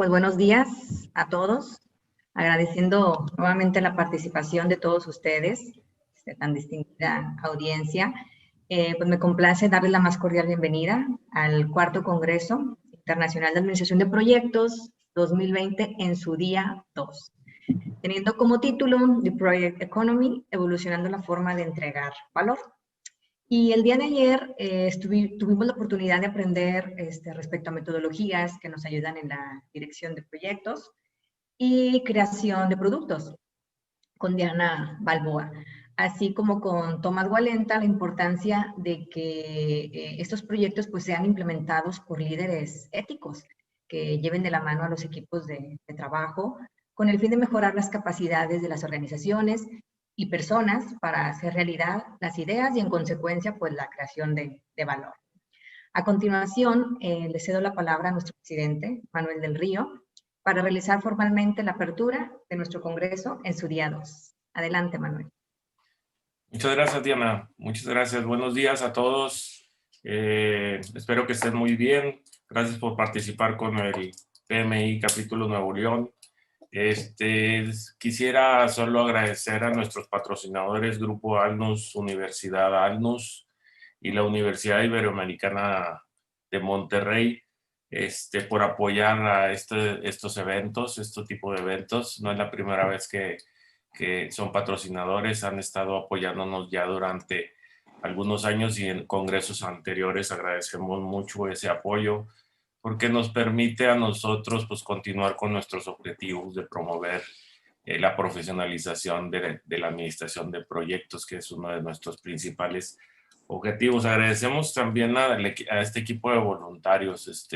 pues buenos días a todos, agradeciendo nuevamente la participación de todos ustedes, tan distinguida audiencia. Pues me complace darles la más cordial bienvenida al cuarto Congreso Internacional de Administración de Proyectos 2020 en su día 2, teniendo como título The Project Economy, evolucionando la forma de entregar valor. Y el día de ayer tuvimos la oportunidad de aprender respecto a metodologías que nos ayudan en la dirección de proyectos y creación de productos con Diana Balboa, así como con Tomás Gualenta, la importancia de que estos proyectos pues sean implementados por líderes éticos que lleven de la mano a los equipos de trabajo con el fin de mejorar las capacidades de las organizaciones y personas para hacer realidad las ideas y en consecuencia pues la creación de valor. A continuación, le cedo la palabra a nuestro presidente, Manuel del Río, para realizar formalmente la apertura de nuestro Congreso en su día 2. Adelante, Manuel. Muchas gracias, Diana. Muchas gracias. Buenos días a todos. Espero que estén muy bien. Gracias por participar con el PMI Capítulo Nuevo León. Quisiera solo agradecer a nuestros patrocinadores, Grupo Alnus, Universidad Alnus y la Universidad Iberoamericana de Monterrey, por apoyar a estos eventos, este tipo de eventos. No es la primera vez que son patrocinadores, han estado apoyándonos ya durante algunos años y en congresos anteriores. Agradecemos mucho ese apoyo porque nos permite a nosotros pues continuar con nuestros objetivos de promover la profesionalización de la administración de proyectos, que es uno de nuestros principales objetivos. Agradecemos también a este equipo de voluntarios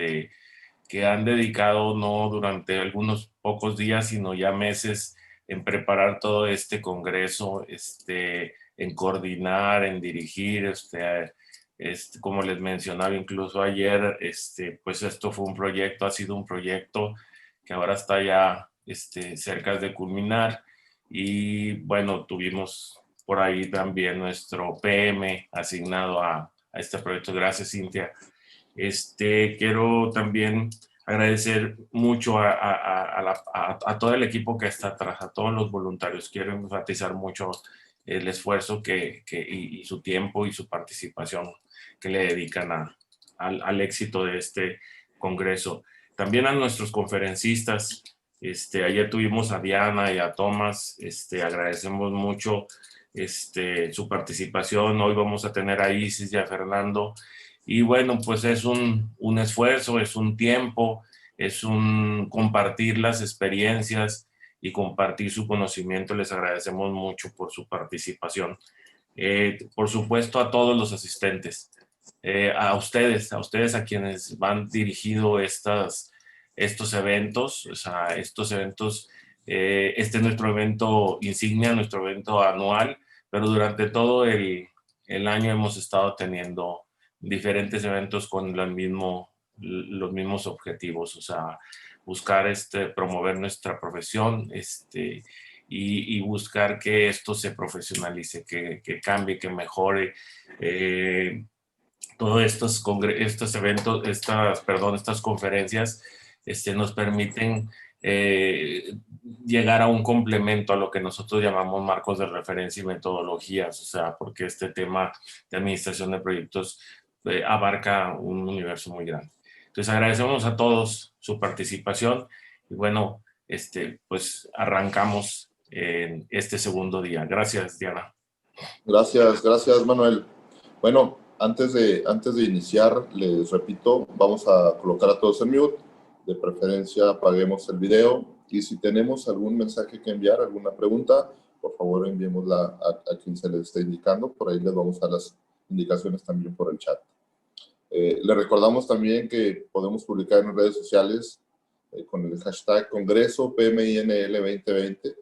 que han dedicado no durante algunos pocos días, sino ya meses en preparar todo este congreso, en coordinar, en dirigir, como les mencionaba incluso ayer, pues esto fue un proyecto, ha sido un proyecto que ahora está ya cerca de culminar. Y bueno, tuvimos por ahí también nuestro PM asignado a este proyecto. Gracias, Cintia. Quiero también agradecer mucho a todo el equipo que está atrás, a todos los voluntarios. Quiero enfatizar mucho el esfuerzo y su tiempo y su participación que le dedican al éxito de este congreso. También a nuestros conferencistas. Ayer tuvimos a Diana y a Tomás. Agradecemos mucho su participación. Hoy vamos a tener a Isis y a Fernando. Y bueno, pues es un esfuerzo, es un tiempo, es un compartir las experiencias y compartir su conocimiento. Les agradecemos mucho por su participación. Por supuesto, a todos los asistentes, a ustedes a quienes van dirigidos estos eventos. O sea, estos eventos, este es nuestro evento insignia, nuestro evento anual, pero durante todo el año hemos estado teniendo diferentes eventos con los mismos objetivos, o sea, buscar promover nuestra profesión y buscar que esto se profesionalice, que cambie, que mejore. Todos estos eventos, estas conferencias nos permiten llegar a un complemento a lo que nosotros llamamos marcos de referencia y metodologías, o sea, porque este tema de administración de proyectos abarca un universo muy grande. Entonces agradecemos a todos su participación y bueno, pues arrancamos en este segundo día. Gracias, Diana. Gracias, Manuel. Bueno, antes de iniciar, les repito, vamos a colocar a todos en mute. De preferencia, apaguemos el video. Y si tenemos algún mensaje que enviar, alguna pregunta, por favor enviémosla a quien se les esté indicando. Por ahí les vamos a dar las indicaciones también por el chat. Les recordamos también que podemos publicar en redes sociales con el hashtag Congreso PMINL 2020.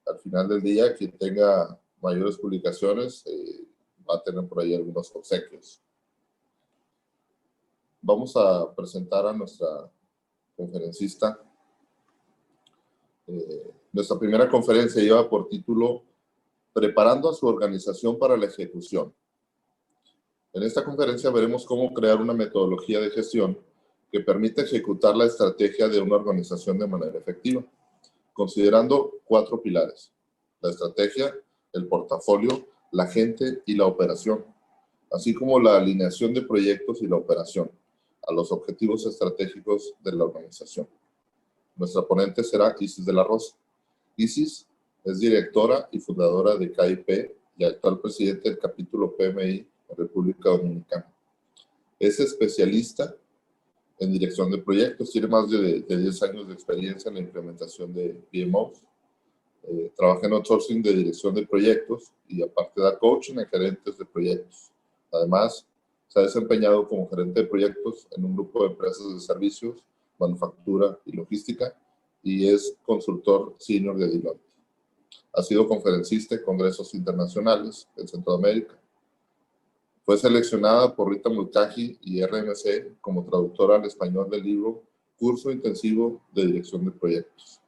Al final del día, quien tenga mayores publicaciones va a tener por ahí algunos obsequios. Vamos a presentar a nuestra conferencista. Nuestra primera conferencia lleva por título Preparando a su organización para la ejecución. En esta conferencia veremos cómo crear una metodología de gestión que permite ejecutar la estrategia de una organización de manera efectiva, considerando 4 pilares: la estrategia, el portafolio, la gente y la operación, así como la alineación de proyectos y la operación a los objetivos estratégicos de la organización. Nuestra ponente será Isis de la Rosa. Isis es directora y fundadora de KIP y actual presidente del capítulo PMI en República Dominicana. Es especialista en dirección de proyectos, tiene más de 10 años de experiencia en la implementación de PMOs. Trabaja en outsourcing de dirección de proyectos y aparte da coaching a gerentes de proyectos. Además, se ha desempeñado como gerente de proyectos en un grupo de empresas de servicios, manufactura y logística y es consultor senior de Deloitte. Ha sido conferencista en congresos internacionales en Centroamérica. Fue seleccionada por Rita Mulcahy y RMC como traductora al español del libro Curso Intensivo de Dirección de Proyectos,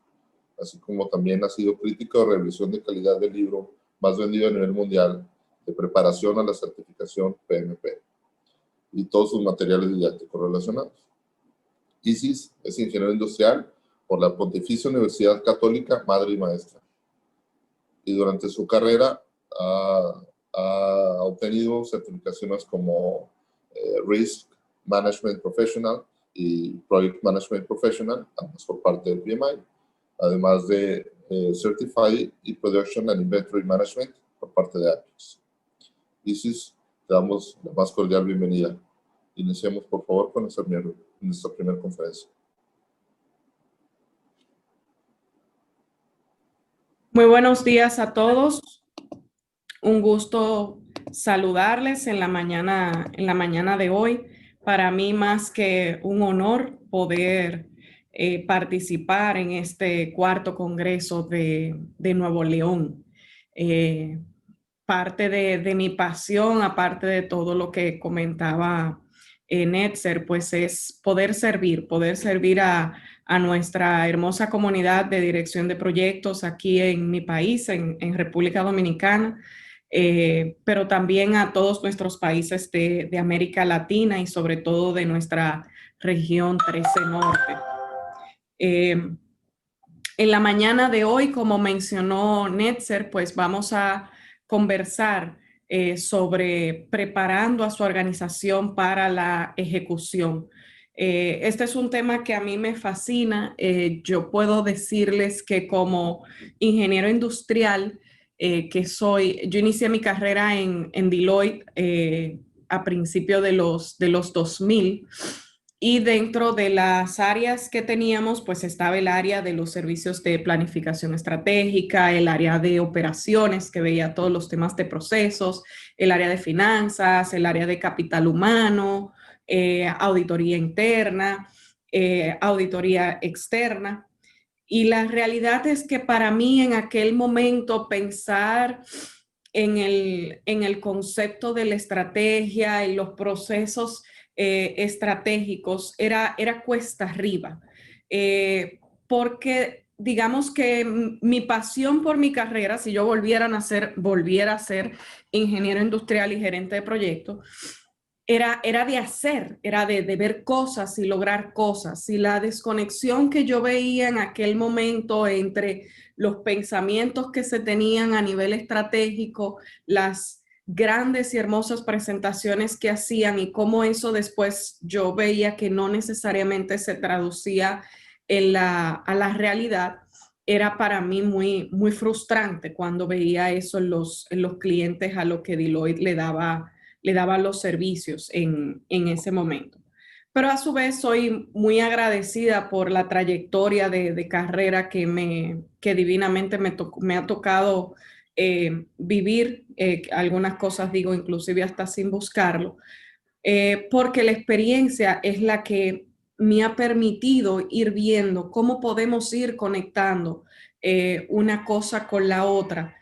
así como también ha sido crítica de revisión de calidad del libro más vendido a nivel mundial de preparación a la certificación PMP y todos sus materiales didácticos relacionados. Isis es ingeniero industrial por la Pontificia Universidad Católica Madre y Maestra y durante su carrera ha obtenido certificaciones como Risk Management Professional y Project Management Professional, ambas por parte del PMI, además de Certified y Production and Inventory Management por parte de Apex. Isis, te damos la más cordial bienvenida. Iniciemos, por favor, con nuestra primera conferencia. Muy buenos días a todos. Un gusto saludarles en la mañana de hoy. Para mí, más que un honor poder participar en este 4º Congreso de Nuevo León. Parte de mi pasión, aparte de todo lo que comentaba Netzer, pues es poder servir a nuestra hermosa comunidad de dirección de proyectos aquí en mi país, en República Dominicana, pero también a todos nuestros países de América Latina y sobre todo de nuestra región 13 Norte. En la mañana de hoy, como mencionó Netzer, pues vamos a conversar sobre preparando a su organización para la ejecución. Este es un tema que a mí me fascina. Yo puedo decirles que como ingeniero industrial yo inicié mi carrera en Deloitte a principios de los 2000. Y dentro de las áreas que teníamos, pues estaba el área de los servicios de planificación estratégica, el área de operaciones, que veía todos los temas de procesos, el área de finanzas, el área de capital humano, auditoría interna, auditoría externa. Y la realidad es que para mí en aquel momento pensar en el concepto de la estrategia y los procesos estratégicos era cuesta arriba, porque digamos que mi pasión por mi carrera, si yo volviera a ser ingeniero industrial y gerente de proyectos, era de ver cosas y lograr cosas. Y la desconexión que yo veía en aquel momento entre los pensamientos que se tenían a nivel estratégico, las grandes y hermosas presentaciones que hacían y cómo eso después yo veía que no necesariamente se traducía a la realidad, era para mí muy, muy frustrante cuando veía eso en los clientes a los que Deloitte le daba los servicios en ese momento. Pero a su vez soy muy agradecida por la trayectoria de carrera que divinamente me ha tocado vivir, algunas cosas digo inclusive hasta sin buscarlo, porque la experiencia es la que me ha permitido ir viendo cómo podemos ir conectando una cosa con la otra,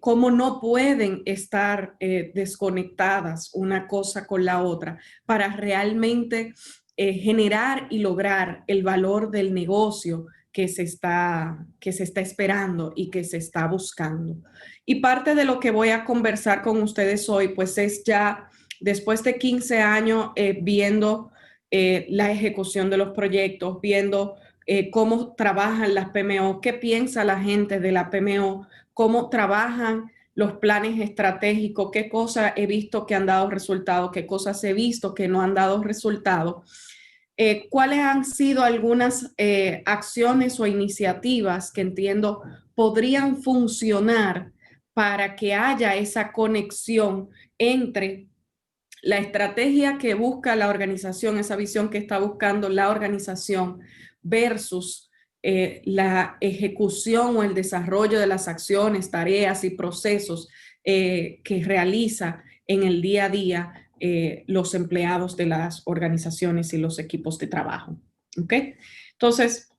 cómo no pueden estar desconectadas una cosa con la otra para realmente generar y lograr el valor del negocio que se está esperando y que se está buscando. Y parte de lo que voy a conversar con ustedes hoy, pues es ya después de 15 años viendo la ejecución de los proyectos, viendo cómo trabajan las PMO, qué piensa la gente de la PMO, cómo trabajan los planes estratégicos, qué cosas he visto que han dado resultados, qué cosas he visto que no han dado resultados. ¿Cuáles han sido algunas acciones o iniciativas que entiendo podrían funcionar para que haya esa conexión entre la estrategia que busca la organización, esa visión que está buscando la organización versus la ejecución o el desarrollo de las acciones, tareas y procesos que realiza en el día a día los empleados de las organizaciones y los equipos de trabajo? ¿Ok? Entonces,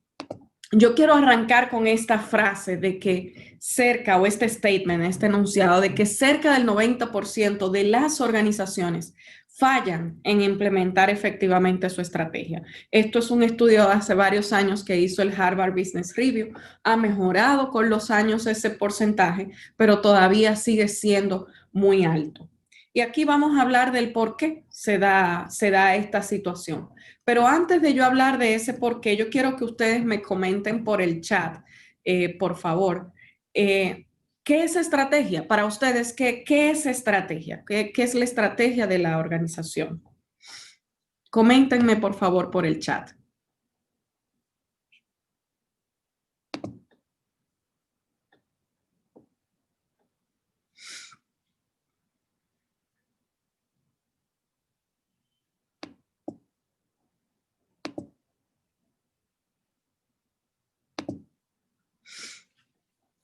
yo quiero arrancar con esta frase de que cerca, o este statement, este enunciado, de que cerca del 90% de las organizaciones fallan en implementar efectivamente su estrategia. Esto es un estudio de hace varios años que hizo el Harvard Business Review. Ha mejorado con los años ese porcentaje, pero todavía sigue siendo muy alto. Y aquí vamos a hablar del por qué se da esta situación. Pero antes de yo hablar de ese por qué, yo quiero que ustedes me comenten por el chat, por favor. ¿Qué es estrategia? Para ustedes, ¿qué es estrategia? ¿Qué es la estrategia de la organización? Coméntenme, por favor, por el chat.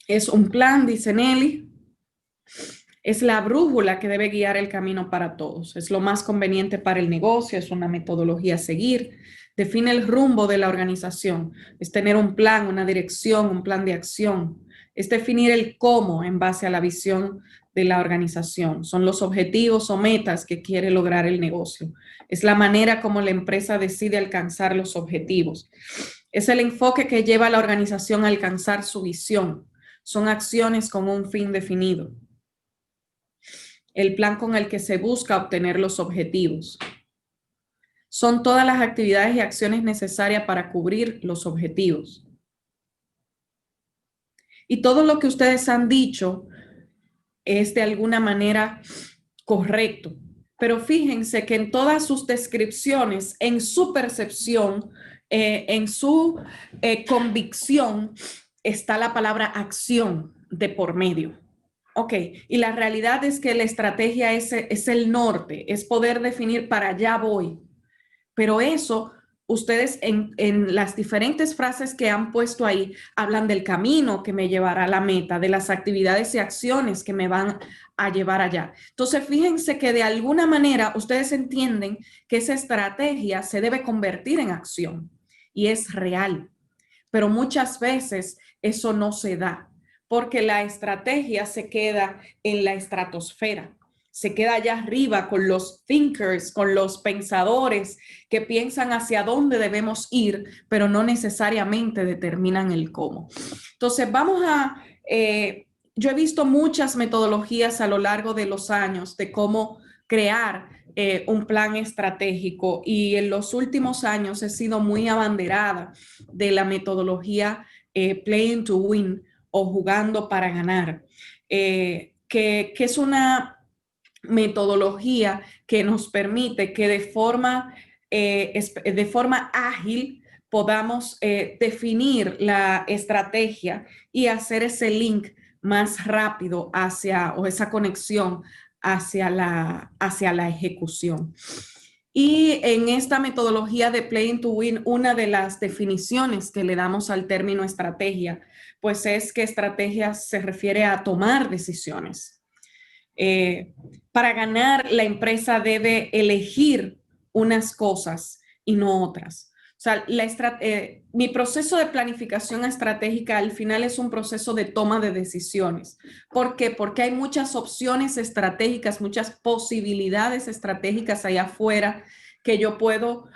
Es un plan, dice Nelly. Es la brújula que debe guiar el camino para todos. Es lo más conveniente para el negocio, es una metodología a seguir. Define el rumbo de la organización. Es tener un plan, una dirección, un plan de acción. Es definir el cómo en base a la visión de la organización. Son los objetivos o metas que quiere lograr el negocio. Es la manera como la empresa decide alcanzar los objetivos. Es el enfoque que lleva a la organización a alcanzar su visión. Son acciones con un fin definido. El plan con el que se busca obtener los objetivos. Son todas las actividades y acciones necesarias para cubrir los objetivos. Y todo lo que ustedes han dicho es de alguna manera correcto. Pero fíjense que en todas sus descripciones, en su percepción, en su convicción, está la palabra acción de por medio. Ok, y la realidad es que la estrategia es el norte, es poder definir para allá voy. Pero eso, ustedes en las diferentes frases que han puesto ahí, hablan del camino que me llevará a la meta, de las actividades y acciones que me van a llevar allá. Entonces, fíjense que de alguna manera ustedes entienden que esa estrategia se debe convertir en acción y es real. Pero muchas veces eso no se da, porque la estrategia se queda en la estratosfera, se queda allá arriba con los thinkers, con los pensadores que piensan hacia dónde debemos ir, pero no necesariamente determinan el cómo. Entonces yo he visto muchas metodologías a lo largo de los años de cómo crear un plan estratégico y en los últimos años he sido muy abanderada de la metodología Playing to Win o jugando para ganar, que es una metodología que nos permite que de forma ágil podamos definir la estrategia y hacer ese link más rápido o esa conexión hacia la ejecución. Y en esta metodología de Playing to Win, una de las definiciones que le damos al término estrategia, pues es que estrategia se refiere a tomar decisiones. Para ganar, la empresa debe elegir unas cosas y no otras. O sea, mi proceso de planificación estratégica al final es un proceso de toma de decisiones. ¿Por qué? Porque hay muchas opciones estratégicas, muchas posibilidades estratégicas allá afuera que yo puedo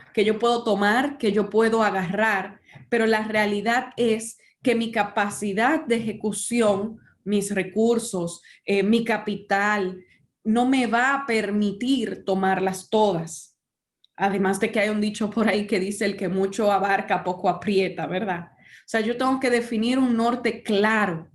tomar, que yo puedo agarrar, pero la realidad es que mi capacidad de ejecución, mis recursos, mi capital, no me va a permitir tomarlas todas. Además de que hay un dicho por ahí que dice el que mucho abarca, poco aprieta, ¿verdad? O sea, yo tengo que definir un norte claro.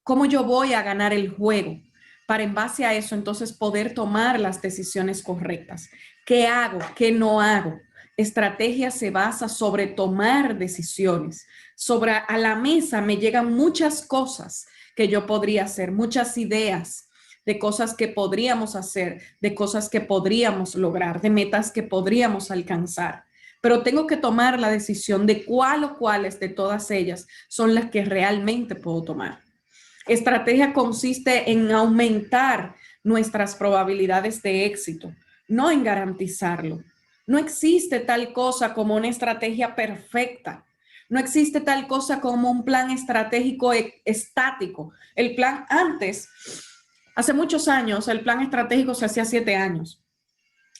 ¿Cómo yo voy a ganar el juego? Para en base a eso entonces poder tomar las decisiones correctas. ¿Qué hago? ¿Qué no hago? Estrategia se basa sobre tomar decisiones. Sobre a la mesa me llegan muchas cosas que yo podría hacer, muchas ideas de cosas que podríamos hacer, de cosas que podríamos lograr, de metas que podríamos alcanzar. Pero tengo que tomar la decisión de cuál o cuáles de todas ellas son las que realmente puedo tomar. Estrategia consiste en aumentar nuestras probabilidades de éxito, no en garantizarlo. No existe tal cosa como una estrategia perfecta. No existe tal cosa como un plan estratégico estático. El plan antes, hace muchos años, el plan estratégico se hacía 7 años.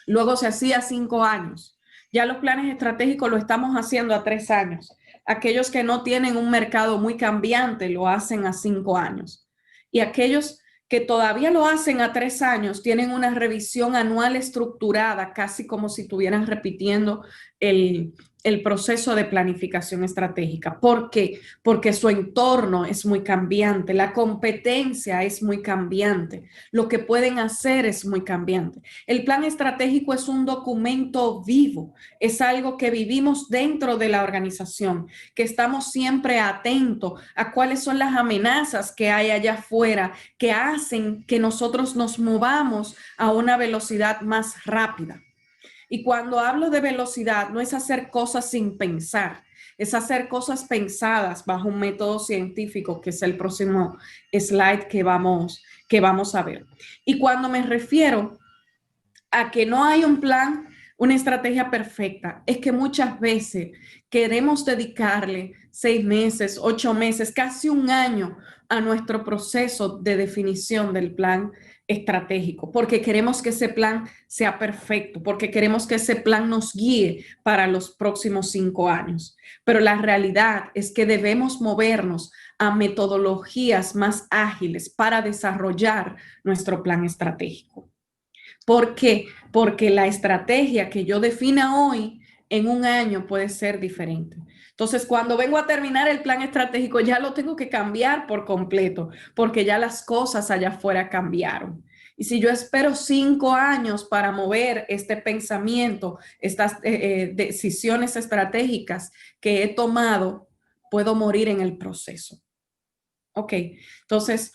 Luego se hacía 5 años. Ya los planes estratégicos lo estamos haciendo a 3 años. Aquellos que no tienen un mercado muy cambiante lo hacen a 5 años. Y aquellos que todavía lo hacen a 3 años tienen una revisión anual estructurada, casi como si estuvieran repitiendo el proceso de planificación estratégica. ¿Por qué? Porque su entorno es muy cambiante, la competencia es muy cambiante, lo que pueden hacer es muy cambiante. El plan estratégico es un documento vivo, es algo que vivimos dentro de la organización, que estamos siempre atentos a cuáles son las amenazas que hay allá afuera que hacen que nosotros nos movamos a una velocidad más rápida. Y cuando hablo de velocidad, no es hacer cosas sin pensar, es hacer cosas pensadas bajo un método científico, que es el próximo slide que vamos a ver. Y cuando me refiero a que no hay un plan, una estrategia perfecta, es que muchas veces queremos dedicarle 6 meses, 8 meses, casi un año a nuestro proceso de definición del plan estratégico, porque queremos que ese plan sea perfecto, porque queremos que ese plan nos guíe para los próximos 5 años. Pero la realidad es que debemos movernos a metodologías más ágiles para desarrollar nuestro plan estratégico. ¿Por qué? Porque la estrategia que yo defina hoy en un año puede ser diferente. Entonces, cuando vengo a terminar el plan estratégico, ya lo tengo que cambiar por completo, porque ya las cosas allá afuera cambiaron. Y si yo espero 5 años para mover este pensamiento, estas decisiones estratégicas que he tomado, puedo morir en el proceso. Ok, entonces,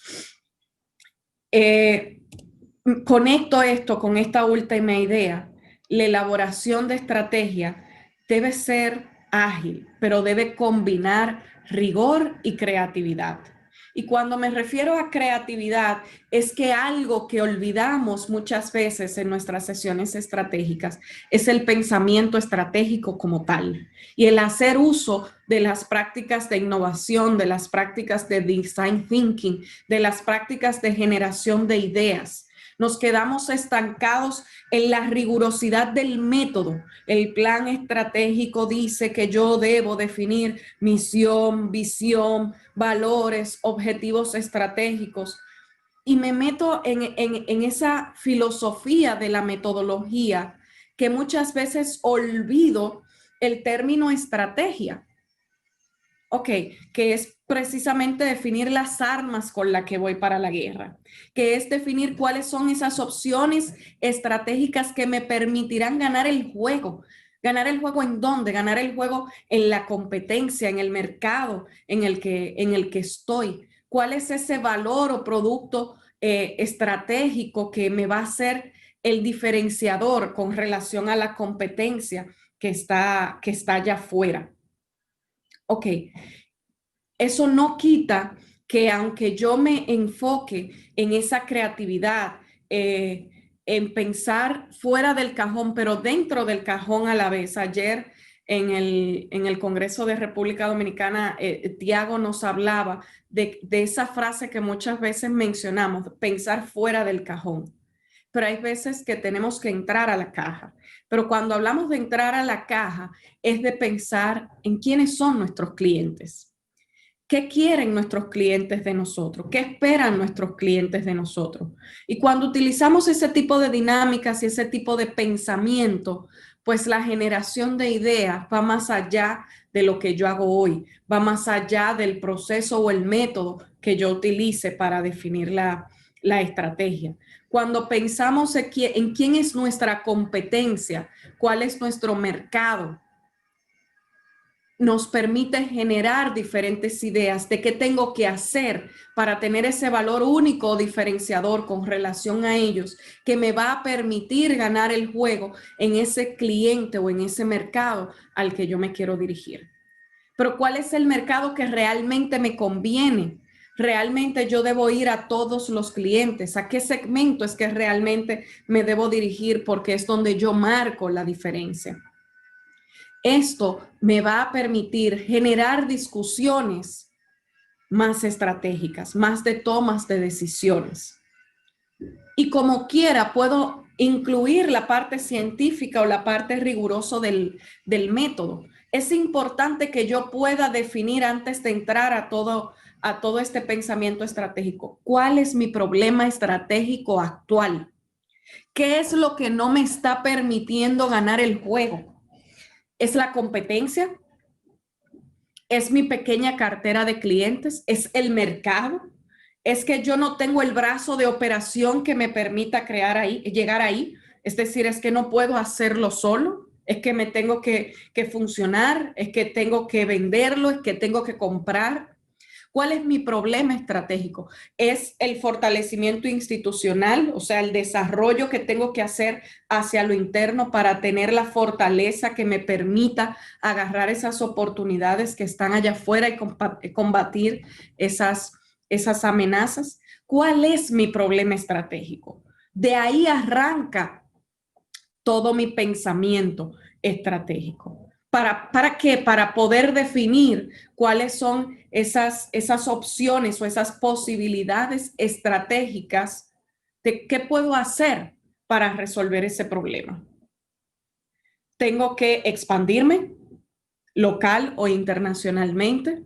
conecto esto con esta última idea. La elaboración de estrategia debe ser ágil, pero debe combinar rigor y creatividad. Y cuando me refiero a creatividad, es que algo que olvidamos muchas veces en nuestras sesiones estratégicas es el pensamiento estratégico como tal y el hacer uso de las prácticas de innovación, de las prácticas de design thinking, de las prácticas de generación de ideas. Nos quedamos estancados en la rigurosidad del método. El plan estratégico dice que yo debo definir misión, visión, valores, objetivos estratégicos. Y me meto en esa filosofía de la metodología que muchas veces olvido el término estrategia. Ok, que es precisamente definir las armas con las que voy para la guerra, que es definir cuáles son esas opciones estratégicas que me permitirán ganar el juego. ¿Ganar el juego en dónde? Ganar el juego en la competencia, en el mercado en el que estoy. ¿Cuál es ese valor o producto estratégico que me va a ser el diferenciador con relación a la competencia que está allá afuera? Ok, eso no quita que aunque yo me enfoque en esa creatividad, en pensar fuera del cajón, pero dentro del cajón a la vez. Ayer en el Congreso de República Dominicana, Tiago nos hablaba de esa frase que muchas veces mencionamos, pensar fuera del cajón. Pero hay veces que tenemos que entrar a la caja. Pero cuando hablamos de entrar a la caja, es de pensar en quiénes son nuestros clientes. ¿Qué quieren nuestros clientes de nosotros? ¿Qué esperan nuestros clientes de nosotros? Y cuando utilizamos ese tipo de dinámicas y ese tipo de pensamiento, pues la generación de ideas va más allá de lo que yo hago hoy, va más allá del proceso o el método que yo utilice para definir la estrategia. Cuando pensamos en quién es nuestra competencia, cuál es nuestro mercado, nos permite generar diferentes ideas de qué tengo que hacer para tener ese valor único o diferenciador con relación a ellos, que me va a permitir ganar el juego en ese cliente o en ese mercado al que yo me quiero dirigir. Pero ¿cuál es el mercado que realmente me conviene? Realmente yo debo ir a todos los clientes. ¿A qué segmento es que realmente me debo dirigir? Porque es donde yo marco la diferencia. Esto me va a permitir generar discusiones más estratégicas, más de tomas de decisiones. Y como quiera, puedo incluir la parte científica o la parte rigurosa del método. Es importante que yo pueda definir antes de entrar a todo este pensamiento estratégico. ¿Cuál es mi problema estratégico actual? ¿Qué es lo que no me está permitiendo ganar el juego? ¿Es la competencia? ¿Es mi pequeña cartera de clientes? ¿Es el mercado? ¿Es que yo no tengo el brazo de operación que me permita llegar ahí? Es decir, es que no puedo hacerlo solo. Es que me tengo que funcionar. Es que tengo que venderlo. Es que tengo que comprar. ¿Cuál es mi problema estratégico? ¿Es el fortalecimiento institucional, o sea, el desarrollo que tengo que hacer hacia lo interno para tener la fortaleza que me permita agarrar esas oportunidades que están allá afuera y combatir esas amenazas? ¿Cuál es mi problema estratégico? De ahí arranca todo mi pensamiento estratégico. ¿Para qué? Para poder definir cuáles son esas opciones o esas posibilidades estratégicas de qué puedo hacer para resolver ese problema. Tengo que expandirme local o internacionalmente.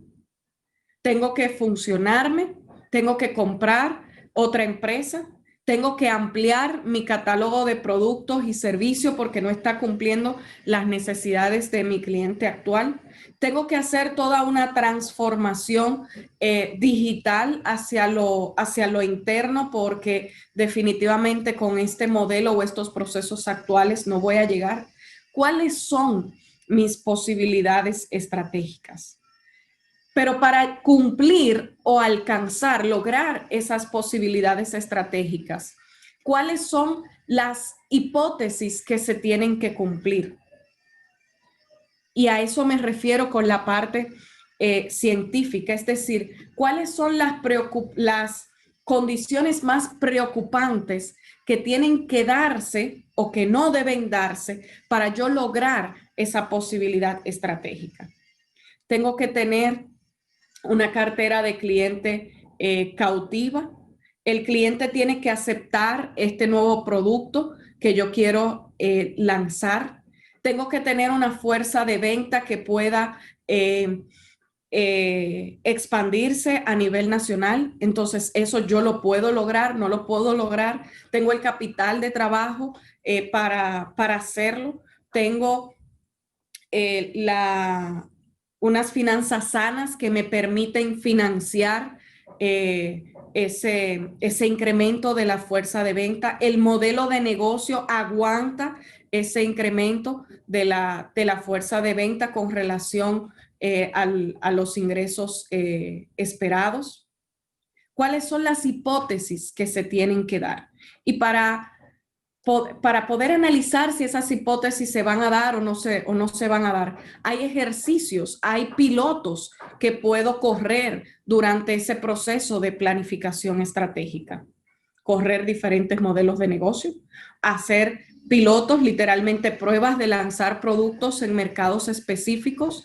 Tengo que funcionarme. Tengo que comprar otra empresa. Tengo que ampliar mi catálogo de productos y servicios porque no está cumpliendo las necesidades de mi cliente actual. Tengo que hacer toda una transformación digital hacia lo interno porque definitivamente con este modelo o estos procesos actuales no voy a llegar. ¿Cuáles son mis posibilidades estratégicas? Pero para cumplir o alcanzar, lograr esas posibilidades estratégicas, ¿cuáles son las hipótesis que se tienen que cumplir? Y a eso me refiero con la parte científica, es decir, ¿cuáles son las condiciones más preocupantes que tienen que darse o que no deben darse para yo lograr esa posibilidad estratégica? Tengo que tener una cartera de cliente cautiva. El cliente tiene que aceptar este nuevo producto que yo quiero lanzar. Tengo que tener una fuerza de venta que pueda expandirse a nivel nacional. Entonces, eso yo lo puedo lograr, no lo puedo lograr. Tengo el capital de trabajo para hacerlo. Tengo unas finanzas sanas que me permiten financiar ese incremento de la fuerza de venta. El modelo de negocio aguanta ese incremento de la fuerza de venta con relación a los ingresos esperados. ¿Cuáles son las hipótesis que se tienen que dar? Y para poder analizar si esas hipótesis se van a dar o no se van a dar, hay ejercicios, hay pilotos que puedo correr durante ese proceso de planificación estratégica. Correr diferentes modelos de negocio, hacer pilotos, literalmente pruebas de lanzar productos en mercados específicos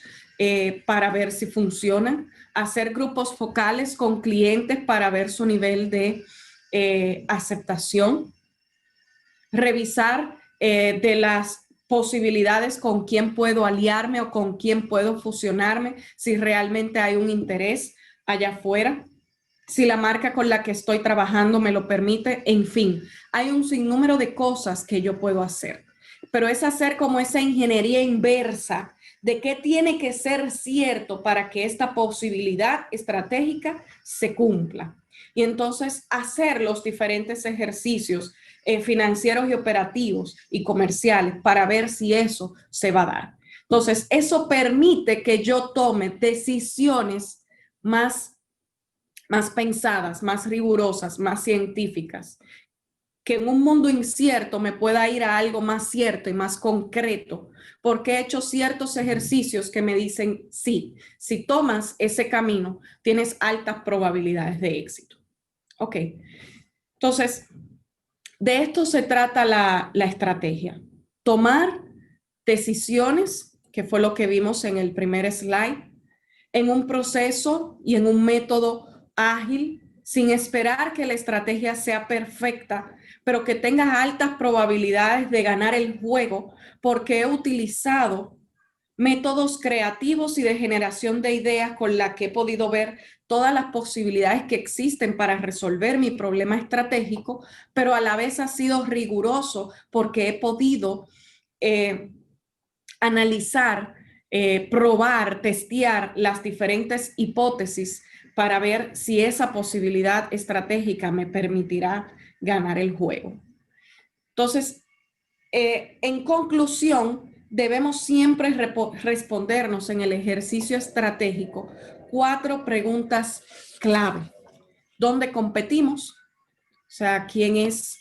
para ver si funcionan, hacer grupos focales con clientes para ver su nivel de aceptación, revisar de las posibilidades con quién puedo aliarme o con quién puedo fusionarme, si realmente hay un interés allá afuera, si la marca con la que estoy trabajando me lo permite, en fin, hay un sinnúmero de cosas que yo puedo hacer, pero es hacer como esa ingeniería inversa de qué tiene que ser cierto para que esta posibilidad estratégica se cumpla. Y entonces hacer los diferentes ejercicios financieros y operativos y comerciales para ver si eso se va a dar. Entonces, eso permite que yo tome decisiones más pensadas, más rigurosas, más científicas, que en un mundo incierto me pueda ir a algo más cierto y más concreto, porque he hecho ciertos ejercicios que me dicen, sí, si tomas ese camino, tienes altas probabilidades de éxito. Ok, entonces, de esto se trata la estrategia. Tomar decisiones, que fue lo que vimos en el primer slide, en un proceso y en un método ágil, sin esperar que la estrategia sea perfecta, pero que tenga altas probabilidades de ganar el juego, porque he utilizado métodos creativos y de generación de ideas con la que he podido ver todas las posibilidades que existen para resolver mi problema estratégico, pero a la vez ha sido riguroso porque he podido analizar, probar, testear las diferentes hipótesis para ver si esa posibilidad estratégica me permitirá ganar el juego. Entonces, en conclusión, debemos siempre respondernos en el ejercicio estratégico 4 preguntas clave. ¿Dónde competimos? O sea, ¿quién es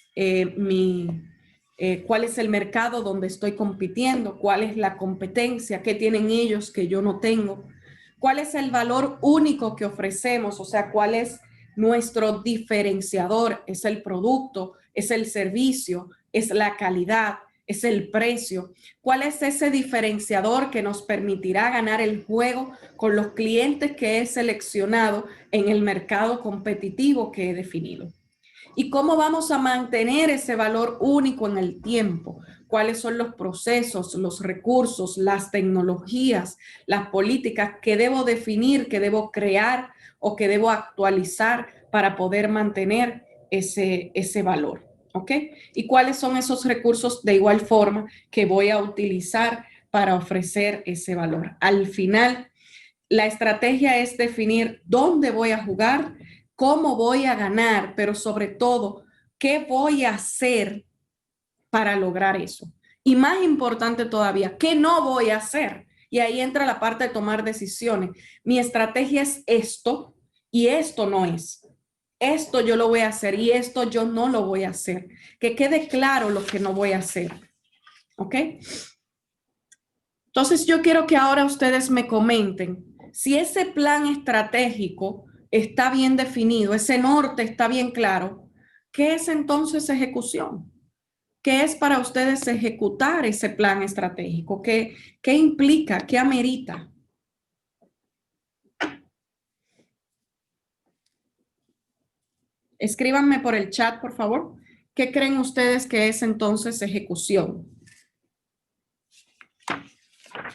cuál es el mercado donde estoy compitiendo? ¿Cuál es la competencia? ¿Qué tienen ellos que yo no tengo? ¿Cuál es el valor único que ofrecemos? O sea, ¿cuál es nuestro diferenciador? ¿Es el producto? ¿Es el servicio? ¿Es la calidad? ¿Es el precio? ¿Cuál es ese diferenciador que nos permitirá ganar el juego con los clientes que he seleccionado en el mercado competitivo que he definido? ¿Y cómo vamos a mantener ese valor único en el tiempo? ¿Cuáles son los procesos, los recursos, las tecnologías, las políticas que debo definir, que debo crear o que debo actualizar para poder mantener ese valor? ¿Ok? ¿Y cuáles son esos recursos de igual forma que voy a utilizar para ofrecer ese valor? Al final, la estrategia es definir dónde voy a jugar, cómo voy a ganar, pero sobre todo, ¿qué voy a hacer para lograr eso? Y más importante todavía, ¿qué no voy a hacer? Y ahí entra la parte de tomar decisiones. Mi estrategia es esto y esto no es. Esto yo lo voy a hacer y esto yo no lo voy a hacer. Que quede claro lo que no voy a hacer. ¿Ok? Entonces yo quiero que ahora ustedes me comenten si ese plan estratégico está bien definido, ese norte está bien claro. ¿Qué es entonces ejecución? ¿Qué es para ustedes ejecutar ese plan estratégico? ¿Qué implica? ¿Qué amerita? Escríbanme por el chat, por favor. ¿Qué creen ustedes que es entonces ejecución?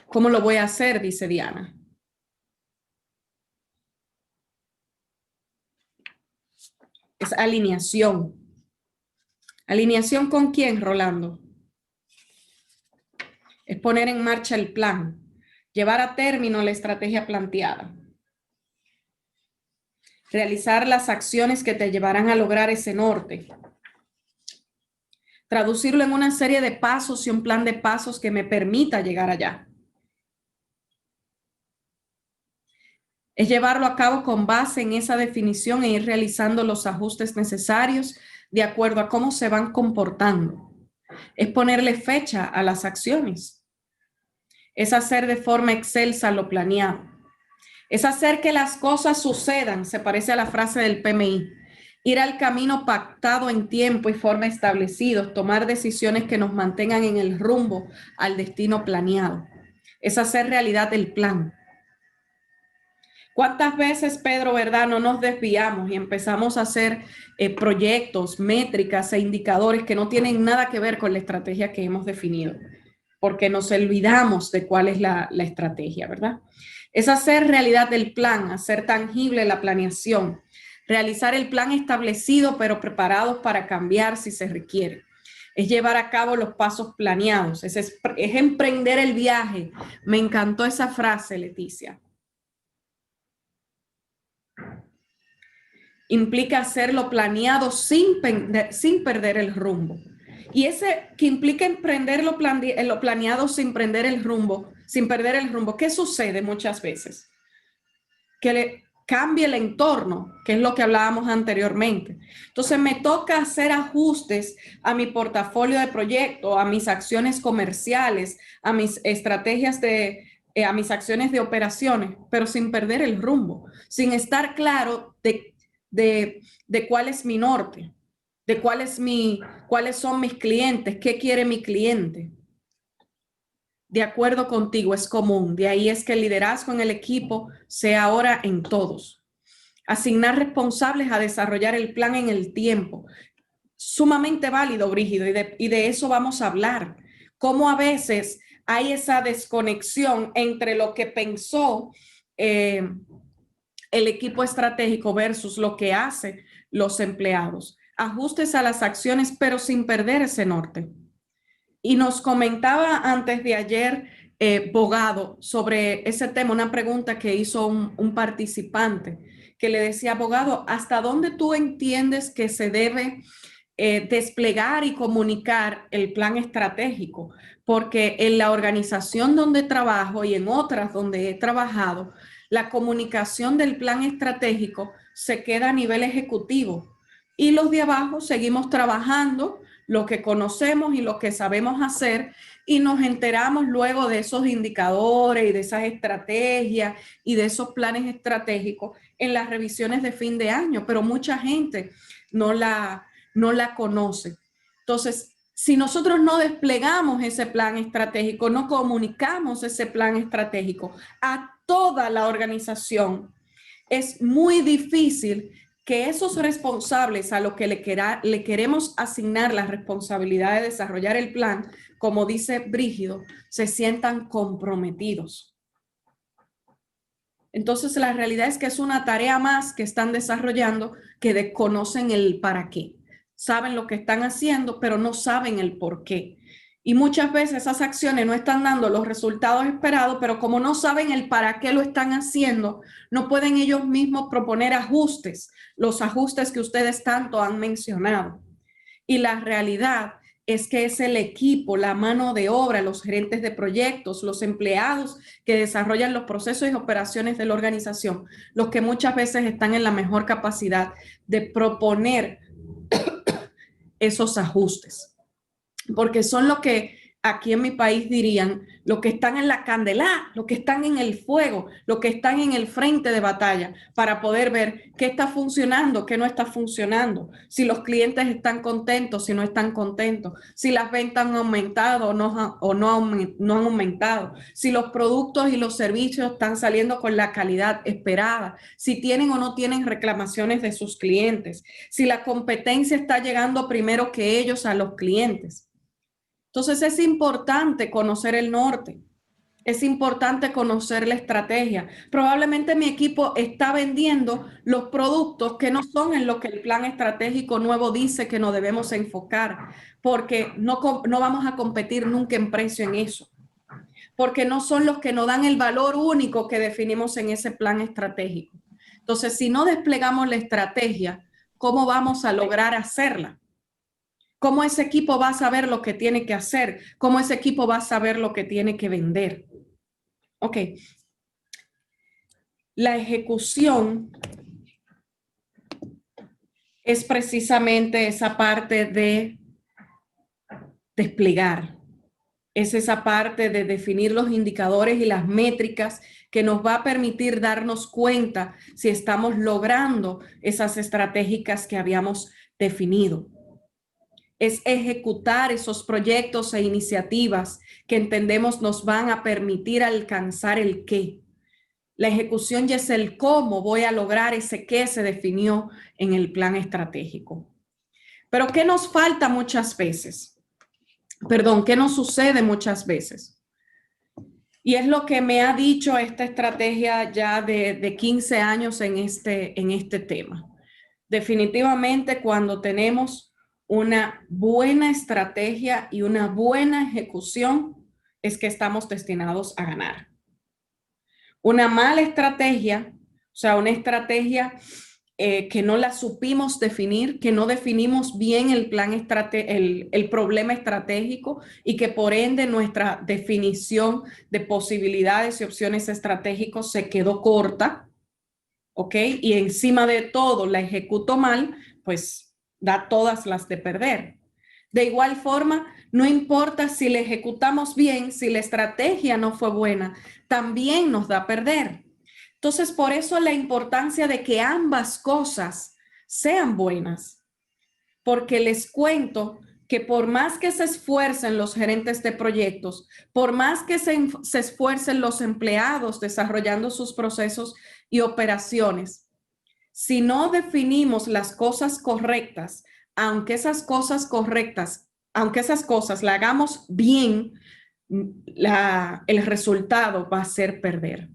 ¿Cómo lo voy a hacer? Dice Diana. Es alineación. ¿Alineación con quién, Rolando? Es poner en marcha el plan, llevar a término la estrategia planteada, realizar las acciones que te llevarán a lograr ese norte, traducirlo en una serie de pasos y un plan de pasos que me permita llegar allá. Es llevarlo a cabo con base en esa definición e ir realizando los ajustes necesarios de acuerdo a cómo se van comportando. Es ponerle fecha a las acciones. Es hacer de forma excelsa lo planeado. Es hacer que las cosas sucedan, se parece a la frase del PMI. Ir al camino pactado en tiempo y forma establecidos, tomar decisiones que nos mantengan en el rumbo al destino planeado. Es hacer realidad el plan. ¿Cuántas veces, Pedro, verdad, no nos desviamos y empezamos a hacer proyectos, métricas e indicadores que no tienen nada que ver con la estrategia que hemos definido? Porque nos olvidamos de cuál es la estrategia, ¿verdad? Es hacer realidad el plan, hacer tangible la planeación, realizar el plan establecido pero preparados para cambiar si se requiere. Es llevar a cabo los pasos planeados, es emprender el viaje. Me encantó esa frase, Leticia. Implica hacerlo planeado sin perder el rumbo. Y ese que implica emprender lo planeado sin perder el rumbo, ¿qué sucede muchas veces? Que cambie el entorno, que es lo que hablábamos anteriormente. Entonces me toca hacer ajustes a mi portafolio de proyectos, a mis acciones comerciales, a mis estrategias a mis acciones de operaciones, pero sin perder el rumbo, sin estar claro de cuál es mi norte, de cuáles son mis clientes, qué quiere mi cliente. De acuerdo contigo, es común. De ahí es que el liderazgo en el equipo sea ahora en todos. Asignar responsables a desarrollar el plan en el tiempo. Sumamente válido, Brígido, y de eso vamos a hablar. Cómo a veces hay esa desconexión entre lo que pensó el equipo estratégico versus lo que hacen los empleados. Ajustes a las acciones, pero sin perder ese norte. Y nos comentaba antes de ayer Bogado sobre ese tema, una pregunta que hizo un participante que le decía, Bogado, ¿hasta dónde tú entiendes que se debe desplegar y comunicar el plan estratégico? Porque en la organización donde trabajo y en otras donde he trabajado, la comunicación del plan estratégico se queda a nivel ejecutivo y los de abajo seguimos trabajando lo que conocemos y lo que sabemos hacer y nos enteramos luego de esos indicadores y de esas estrategias y de esos planes estratégicos en las revisiones de fin de año, pero mucha gente no la conoce. Entonces, si nosotros no desplegamos ese plan estratégico, no comunicamos ese plan estratégico a toda la organización, es muy difícil que esos responsables a los que le queremos asignar la responsabilidad de desarrollar el plan, como dice Brígido, se sientan comprometidos. Entonces, la realidad es que es una tarea más que están desarrollando que desconocen el para qué. Saben lo que están haciendo, pero no saben el por qué. Y muchas veces esas acciones no están dando los resultados esperados, pero como no saben el para qué lo están haciendo, no pueden ellos mismos proponer ajustes, los ajustes que ustedes tanto han mencionado. Y la realidad es que es el equipo, la mano de obra, los gerentes de proyectos, los empleados que desarrollan los procesos y operaciones de la organización, los que muchas veces están en la mejor capacidad de proponer esos ajustes. Porque son lo que aquí en mi país dirían, los que están en la candela, los que están en el fuego, los que están en el frente de batalla para poder ver qué está funcionando, qué no está funcionando, si los clientes están contentos, si no están contentos, si las ventas han aumentado o no han aumentado, si los productos y los servicios están saliendo con la calidad esperada, si tienen o no tienen reclamaciones de sus clientes, si la competencia está llegando primero que ellos a los clientes. Entonces es importante conocer el norte, es importante conocer la estrategia. Probablemente mi equipo está vendiendo los productos que no son en lo que el plan estratégico nuevo dice que nos debemos enfocar, porque no vamos a competir nunca en precio en eso, porque no son los que nos dan el valor único que definimos en ese plan estratégico. Entonces, si no desplegamos la estrategia, ¿cómo vamos a lograr hacerla? ¿Cómo ese equipo va a saber lo que tiene que hacer? ¿Cómo ese equipo va a saber lo que tiene que vender? Ok. La ejecución es precisamente esa parte de desplegar. Es esa parte de definir los indicadores y las métricas que nos va a permitir darnos cuenta si estamos logrando esas estratégicas que habíamos definido. Es ejecutar esos proyectos e iniciativas que entendemos nos van a permitir alcanzar el qué. La ejecución ya es el cómo voy a lograr ese qué se definió en el plan estratégico. Pero ¿qué nos falta muchas veces? Perdón, ¿qué nos sucede muchas veces? Y es lo que me ha dicho esta estrategia ya de 15 años en este tema. Definitivamente cuando tenemos una buena estrategia y una buena ejecución, es que estamos destinados a ganar. Una mala estrategia, o sea, una estrategia que no la supimos definir, que no definimos bien el plan el problema estratégico y que por ende nuestra definición de posibilidades y opciones estratégicas se quedó corta, ¿ok? Y encima de todo la ejecuto mal, pues da todas las de perder. De igual forma, no importa si la ejecutamos bien, si la estrategia no fue buena, también nos da a perder. Entonces, por eso la importancia de que ambas cosas sean buenas, porque les cuento que por más que se esfuercen los gerentes de proyectos, por más que se esfuercen los empleados desarrollando sus procesos y operaciones, si no definimos las cosas correctas, aunque esas cosas la hagamos bien, el resultado va a ser perder.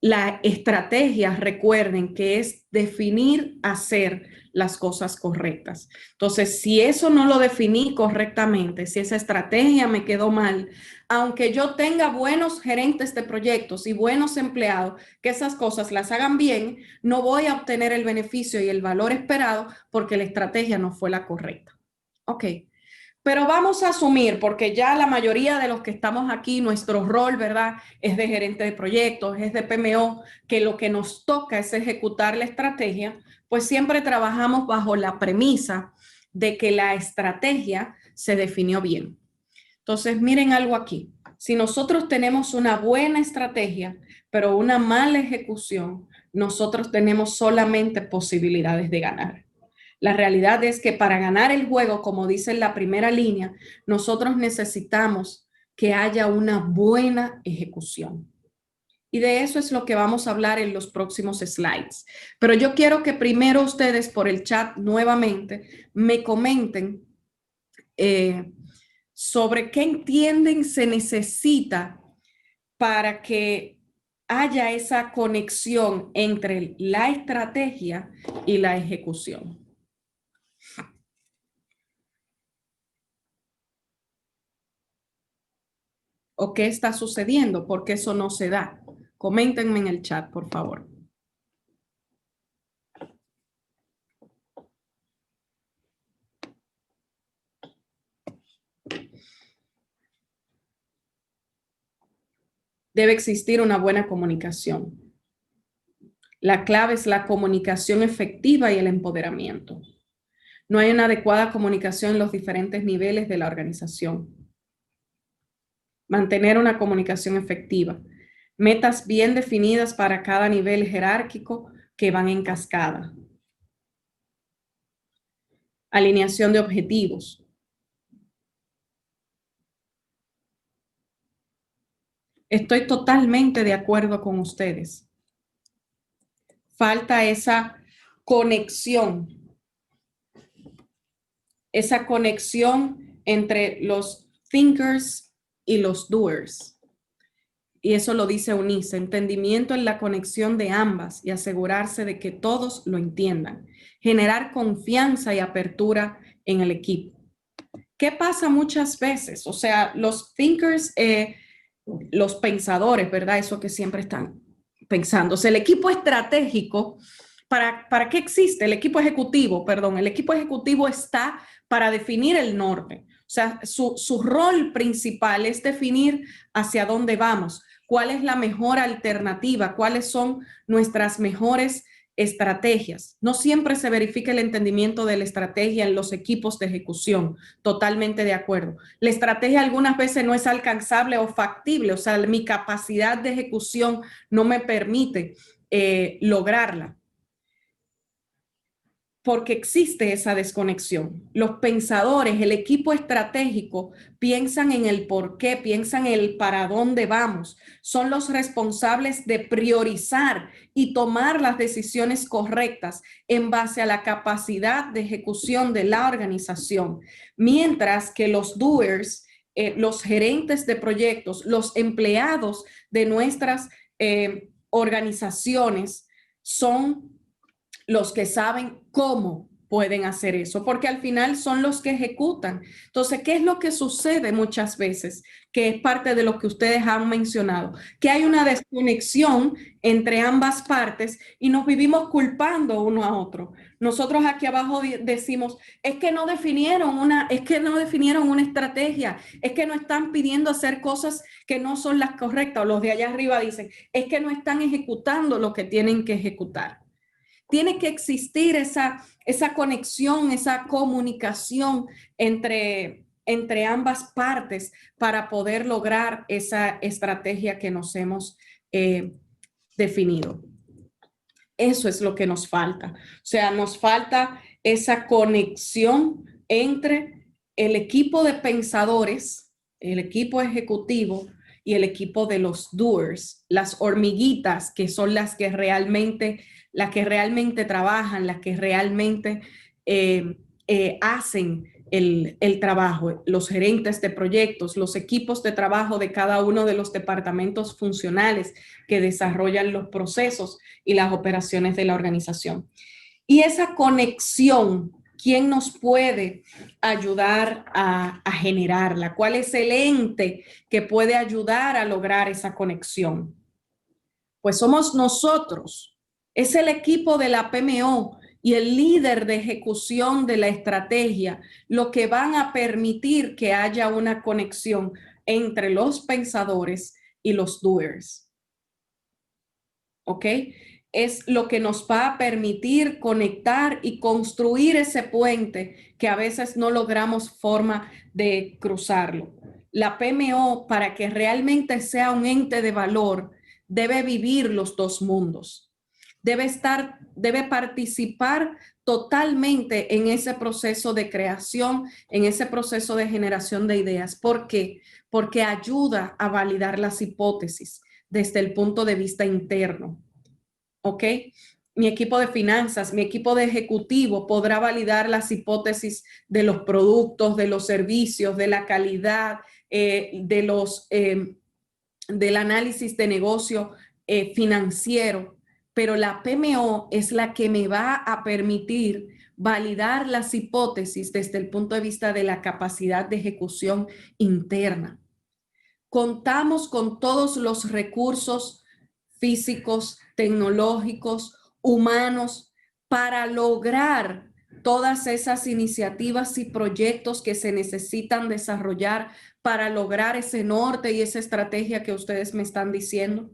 La estrategia, recuerden que es definir, hacer las cosas correctas. Entonces, si eso no lo definí correctamente, si esa estrategia me quedó mal, aunque yo tenga buenos gerentes de proyectos y buenos empleados, que esas cosas las hagan bien, no voy a obtener el beneficio y el valor esperado porque la estrategia no fue la correcta. Ok. Pero vamos a asumir, porque ya la mayoría de los que estamos aquí, nuestro rol, ¿verdad?, es de gerente de proyectos, es de PMO, que lo que nos toca es ejecutar la estrategia, pues siempre trabajamos bajo la premisa de que la estrategia se definió bien. Entonces, miren algo aquí. Si nosotros tenemos una buena estrategia, pero una mala ejecución, nosotros tenemos solamente posibilidades de ganar. La realidad es que para ganar el juego, como dice en la primera línea, nosotros necesitamos que haya una buena ejecución. Y de eso es lo que vamos a hablar en los próximos slides. Pero yo quiero que primero ustedes por el chat nuevamente me comenten sobre qué entienden se necesita para que haya esa conexión entre la estrategia y la ejecución. ¿O qué está sucediendo? ¿Por qué eso no se da? Coméntenme en el chat, por favor. Debe existir una buena comunicación. La clave es la comunicación efectiva y el empoderamiento. No hay una adecuada comunicación en los diferentes niveles de la organización. Mantener una comunicación efectiva. Metas bien definidas para cada nivel jerárquico que van en cascada. Alineación de objetivos. Estoy totalmente de acuerdo con ustedes. Falta esa conexión entre los thinkers y los doers. Y eso lo dice UNICE, entendimiento en la conexión de ambas y asegurarse de que todos lo entiendan. Generar confianza y apertura en el equipo. ¿Qué pasa muchas veces? O sea, los thinkers, los pensadores, ¿verdad? Eso que siempre están pensando. O sea, el equipo estratégico, ¿para qué existe? El equipo ejecutivo está para definir el norte. O sea, su rol principal es definir hacia dónde vamos, cuál es la mejor alternativa, cuáles son nuestras mejores estrategias. No siempre se verifica el entendimiento de la estrategia en los equipos de ejecución. Totalmente de acuerdo. La estrategia algunas veces no es alcanzable o factible, o sea, mi capacidad de ejecución no me permite lograrla. Porque existe esa desconexión. Los pensadores, el equipo estratégico, piensan en el por qué, piensan en el para dónde vamos. Son los responsables de priorizar y tomar las decisiones correctas en base a la capacidad de ejecución de la organización. Mientras que los doers los gerentes de proyectos, los empleados de nuestras organizaciones son los que saben cómo pueden hacer eso, porque al final son los que ejecutan. Entonces, ¿qué es lo que sucede muchas veces? Que es parte de lo que ustedes han mencionado, que hay una desconexión entre ambas partes y nos vivimos culpando uno a otro. Nosotros aquí abajo decimos, es que no definieron una estrategia, es que no están pidiendo hacer cosas que no son las correctas, o los de allá arriba dicen, es que no están ejecutando lo que tienen que ejecutar. Tiene que existir esa conexión, esa comunicación entre ambas partes para poder lograr esa estrategia que nos hemos definido. Eso es lo que nos falta. O sea, nos falta esa conexión entre el equipo de pensadores, el equipo ejecutivo y el equipo de los doers, las hormiguitas que son las que realmente trabajan, las que realmente hacen el trabajo, los gerentes de proyectos, los equipos de trabajo de cada uno de los departamentos funcionales que desarrollan los procesos y las operaciones de la organización. Y esa conexión, ¿quién nos puede ayudar a generarla? ¿Cuál es el ente que puede ayudar a lograr esa conexión? Pues somos nosotros. Es el equipo de la PMO y el líder de ejecución de la estrategia lo que van a permitir que haya una conexión entre los pensadores y los doers. ¿Ok? Es lo que nos va a permitir conectar y construir ese puente que a veces no logramos forma de cruzarlo. La PMO, para que realmente sea un ente de valor, debe vivir los dos mundos. Debe participar totalmente en ese proceso de creación, en ese proceso de generación de ideas. ¿Por qué? Porque ayuda a validar las hipótesis desde el punto de vista interno. ¿Ok? Mi equipo de finanzas, mi equipo de ejecutivo podrá validar las hipótesis de los productos, de los servicios, de la calidad, del análisis de negocio financiero. Pero la PMO es la que me va a permitir validar las hipótesis desde el punto de vista de la capacidad de ejecución interna. Contamos con todos los recursos físicos, tecnológicos, humanos, para lograr todas esas iniciativas y proyectos que se necesitan desarrollar para lograr ese norte y esa estrategia que ustedes me están diciendo.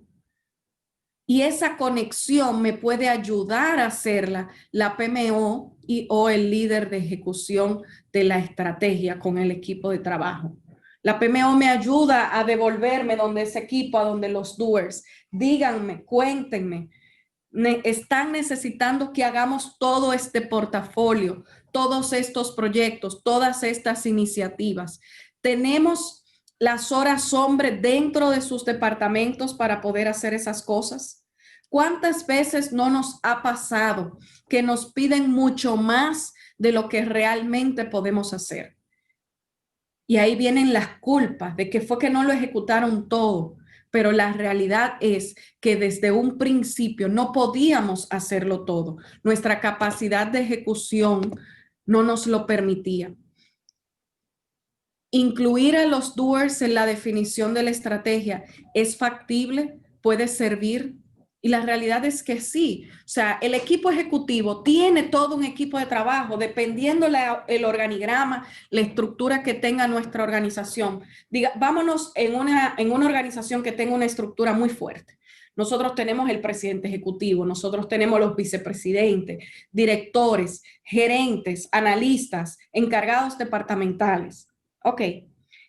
Y esa conexión me puede ayudar a hacerla la PMO o el líder de ejecución de la estrategia con el equipo de trabajo. La PMO me ayuda a devolverme donde ese equipo, a donde los doers. Díganme, cuéntenme. Están necesitando que hagamos todo este portafolio, todos estos proyectos, todas estas iniciativas. Tenemos las horas hombre dentro de sus departamentos para poder hacer esas cosas. ¿Cuántas veces no nos ha pasado que nos piden mucho más de lo que realmente podemos hacer? Y ahí vienen las culpas de que fue que no lo ejecutaron todo. Pero la realidad es que desde un principio no podíamos hacerlo todo. Nuestra capacidad de ejecución no nos lo permitía. Incluir a los doers en la definición de la estrategia es factible, puede servir. Y la realidad es que sí. O sea, el equipo ejecutivo tiene todo un equipo de trabajo, dependiendo el organigrama, la estructura que tenga nuestra organización. Vámonos en una organización que tenga una estructura muy fuerte. Nosotros tenemos el presidente ejecutivo, nosotros tenemos los vicepresidentes, directores, gerentes, analistas, encargados departamentales. Ok.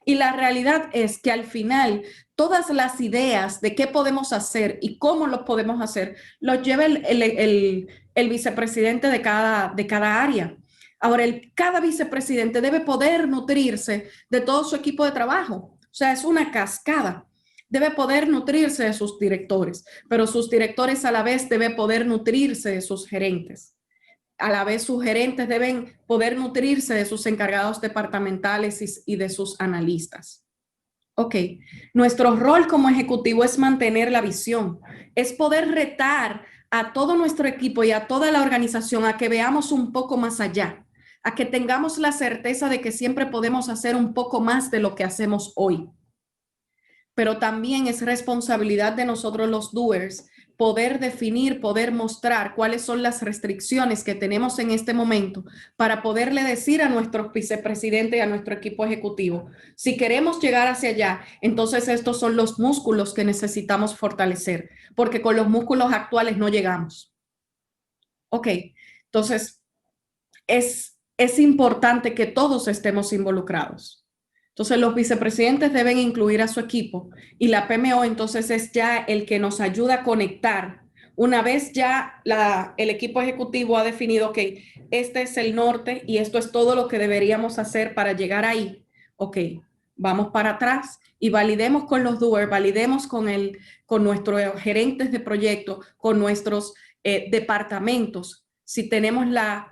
Y la realidad es que al final todas las ideas de qué podemos hacer y cómo lo podemos hacer, los lleva el vicepresidente de cada área. Ahora, cada vicepresidente debe poder nutrirse de todo su equipo de trabajo. O sea, es una cascada. Debe poder nutrirse de sus directores, pero sus directores a la vez deben poder nutrirse de sus gerentes. a la vez sus gerentes deben poder nutrirse de sus encargados departamentales y de sus analistas. Ok, nuestro rol como ejecutivo es mantener la visión, es poder retar a todo nuestro equipo y a toda la organización a que veamos un poco más allá, a que tengamos la certeza de que siempre podemos hacer un poco más de lo que hacemos hoy. Pero también es responsabilidad de nosotros los doers poder definir, poder mostrar cuáles son las restricciones que tenemos en este momento para poderle decir a nuestros vicepresidentes y a nuestro equipo ejecutivo, si queremos llegar hacia allá, entonces estos son los músculos que necesitamos fortalecer, porque con los músculos actuales no llegamos. Ok, entonces es importante que todos estemos involucrados. Entonces, los vicepresidentes deben incluir a su equipo y la PMO entonces es ya el que nos ayuda a conectar. Una vez ya el equipo ejecutivo ha definido que este es el norte y esto es todo lo que deberíamos hacer para llegar ahí. Ok, vamos para atrás y validemos con los doers, validemos con nuestros gerentes de proyecto, con nuestros departamentos, si tenemos la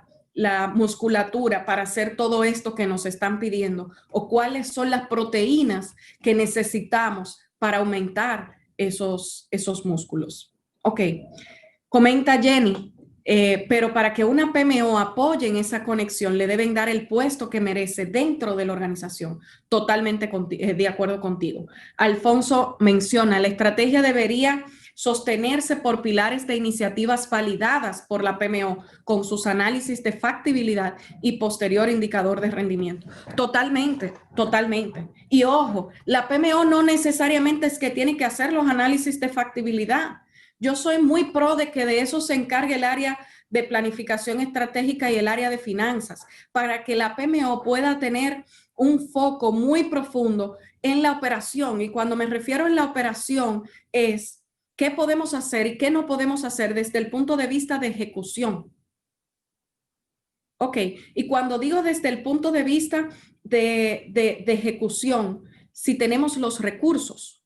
musculatura para hacer todo esto que nos están pidiendo o cuáles son las proteínas que necesitamos para aumentar esos músculos. Ok, comenta Jenny, pero para que una PMO apoye en esa conexión le deben dar el puesto que merece dentro de la organización. Totalmente de acuerdo contigo. Alfonso menciona, la estrategia debería sostenerse por pilares de iniciativas validadas por la PMO con sus análisis de factibilidad y posterior indicador de rendimiento. Totalmente, totalmente. Y ojo, la PMO no necesariamente es que tiene que hacer los análisis de factibilidad. Yo soy muy pro de que de eso se encargue el área de planificación estratégica y el área de finanzas, para que la PMO pueda tener un foco muy profundo en la operación. Y cuando me refiero en la operación es qué podemos hacer y qué no podemos hacer desde el punto de vista de ejecución. Ok, y cuando digo desde el punto de vista de ejecución, si tenemos los recursos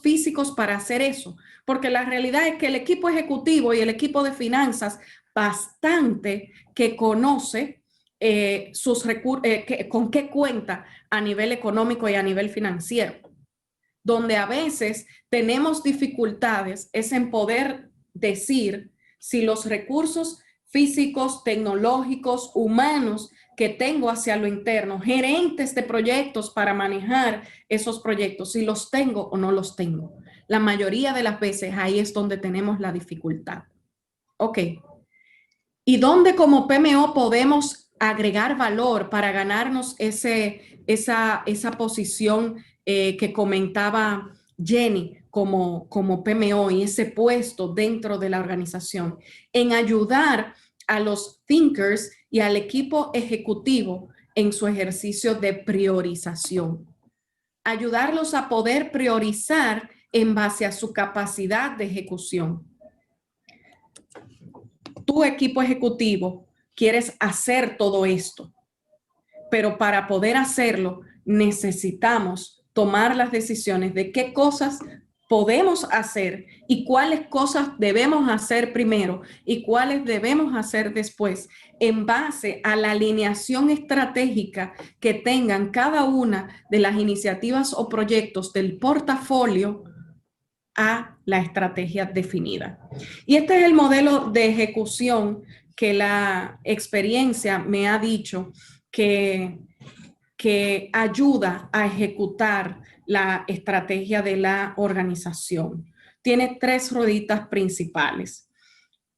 físicos para hacer eso, porque la realidad es que el equipo ejecutivo y el equipo de finanzas bastante que conoce con qué cuenta a nivel económico y a nivel financiero. Donde a veces tenemos dificultades es en poder decir si los recursos físicos, tecnológicos, humanos que tengo hacia lo interno, gerentes de proyectos para manejar esos proyectos, si los tengo o no los tengo. La mayoría de las veces ahí es donde tenemos la dificultad. Ok. ¿Y dónde como PMO podemos agregar valor para ganarnos esa posición que comentaba Jenny como PMO y ese puesto dentro de la organización? En ayudar a los thinkers y al equipo ejecutivo en su ejercicio de priorización. Ayudarlos a poder priorizar en base a su capacidad de ejecución. Tu equipo ejecutivo quieres hacer todo esto, pero para poder hacerlo necesitamos tomar las decisiones de qué cosas podemos hacer y cuáles cosas debemos hacer primero y cuáles debemos hacer después en base a la alineación estratégica que tengan cada una de las iniciativas o proyectos del portafolio a la estrategia definida. Y este es el modelo de ejecución que la experiencia me ha dicho que ayuda a ejecutar la estrategia de la organización. Tiene 3 rueditas principales.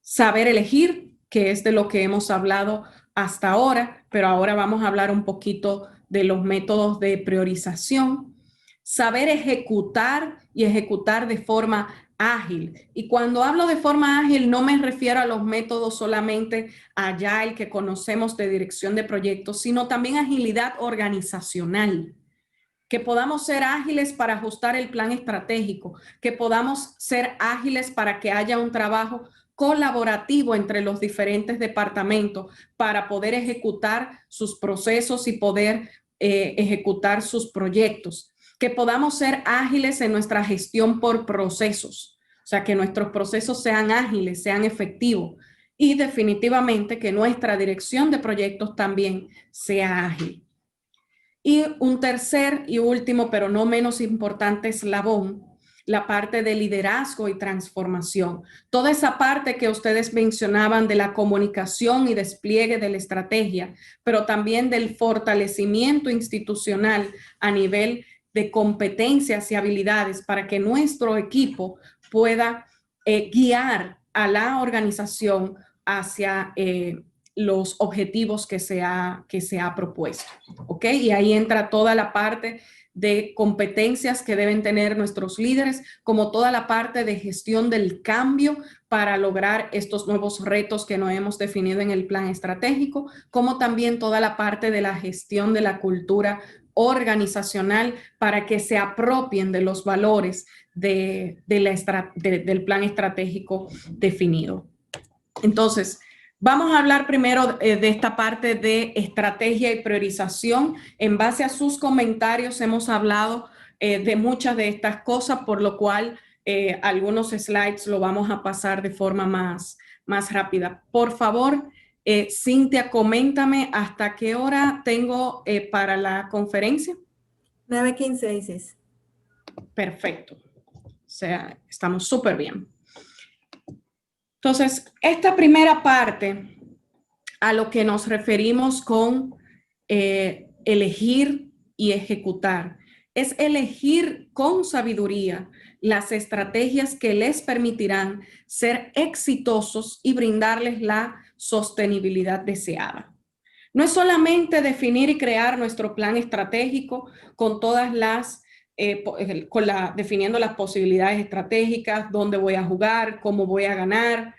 Saber elegir, que es de lo que hemos hablado hasta ahora, pero ahora vamos a hablar un poquito de los métodos de priorización. Saber ejecutar y ejecutar de forma ágil. Y cuando hablo de forma ágil no me refiero a los métodos solamente Agile que conocemos de dirección de proyectos, sino también agilidad organizacional. Que podamos ser ágiles para ajustar el plan estratégico, que podamos ser ágiles para que haya un trabajo colaborativo entre los diferentes departamentos para poder ejecutar sus procesos y poder ejecutar sus proyectos. Que podamos ser ágiles en nuestra gestión por procesos, o sea, que nuestros procesos sean ágiles, sean efectivos. y definitivamente que nuestra dirección de proyectos también sea ágil. Y un tercer y último, pero no menos importante, eslabón, la parte de liderazgo y transformación. Toda esa parte que ustedes mencionaban de la comunicación y despliegue de la estrategia, pero también del fortalecimiento institucional a nivel de competencias y habilidades para que nuestro equipo pueda guiar a la organización hacia los objetivos que se ha propuesto, ¿ok? Y ahí entra toda la parte de competencias que deben tener nuestros líderes, como toda la parte de gestión del cambio para lograr estos nuevos retos que nos hemos definido en el plan estratégico, como también toda la parte de la gestión de la cultura organizacional para que se apropien de los valores del plan estratégico definido. Entonces, vamos a hablar primero de esta parte de estrategia y priorización. En base a sus comentarios hemos hablado de muchas de estas cosas, por lo cual algunos slides lo vamos a pasar de forma más rápida. Por favor, Cintia, coméntame hasta qué hora tengo para la conferencia. 9:15, dices. Perfecto. O sea, estamos súper bien. Entonces, esta primera parte a lo que nos referimos con elegir y ejecutar es elegir con sabiduría las estrategias que les permitirán ser exitosos y brindarles la sostenibilidad deseada. No es solamente definir y crear nuestro plan estratégico con todas las definiendo las posibilidades estratégicas, dónde voy a jugar, cómo voy a ganar,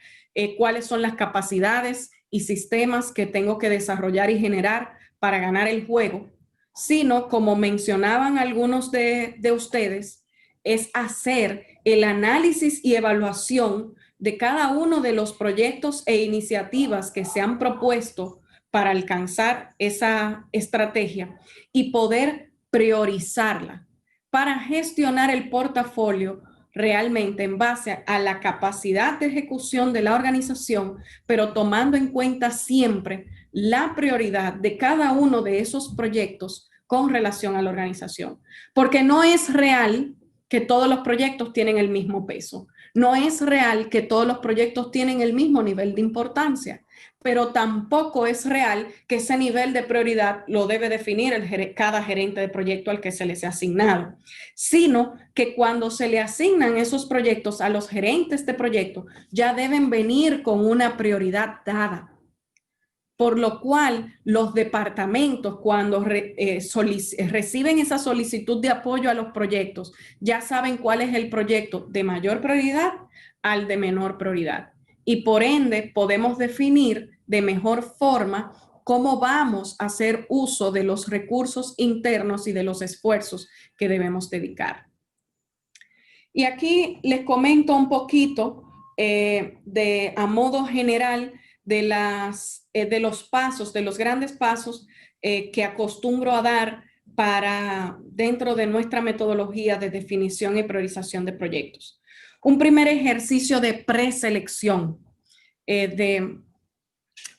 cuáles son las capacidades y sistemas que tengo que desarrollar y generar para ganar el juego, sino, como mencionaban algunos de ustedes, es hacer el análisis y evaluación de cada uno de los proyectos e iniciativas que se han propuesto para alcanzar esa estrategia y poder priorizarla, para gestionar el portafolio realmente en base a la capacidad de ejecución de la organización, pero tomando en cuenta siempre la prioridad de cada uno de esos proyectos con relación a la organización. Porque no es real que todos los proyectos tienen el mismo peso. No es real que todos los proyectos tienen el mismo nivel de importancia, pero tampoco es real que ese nivel de prioridad lo debe definir cada gerente de proyecto al que se les ha asignado, sino que cuando se le asignan esos proyectos a los gerentes de proyecto, ya deben venir con una prioridad dada. Por lo cual, los departamentos, cuando reciben esa solicitud de apoyo a los proyectos, ya saben cuál es el proyecto de mayor prioridad al de menor prioridad. Y por ende, podemos definir de mejor forma cómo vamos a hacer uso de los recursos internos y de los esfuerzos que debemos dedicar. Y aquí les comento un poquito a modo general de los pasos, de los grandes pasos que acostumbro a dar para dentro de nuestra metodología de definición y priorización de proyectos. Un primer ejercicio de preselección, de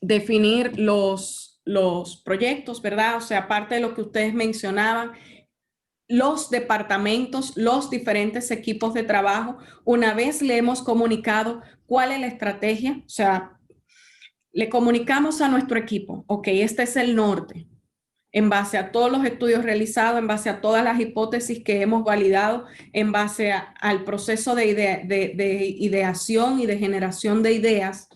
definir los proyectos, ¿verdad? O sea, aparte de lo que ustedes mencionaban, los departamentos, los diferentes equipos de trabajo, una vez le hemos comunicado cuál es la estrategia, o sea, le comunicamos a nuestro equipo, ok, este es el norte, en base a todos los estudios realizados, en base a todas las hipótesis que hemos validado, en base al proceso de ideación y de generación de ideas,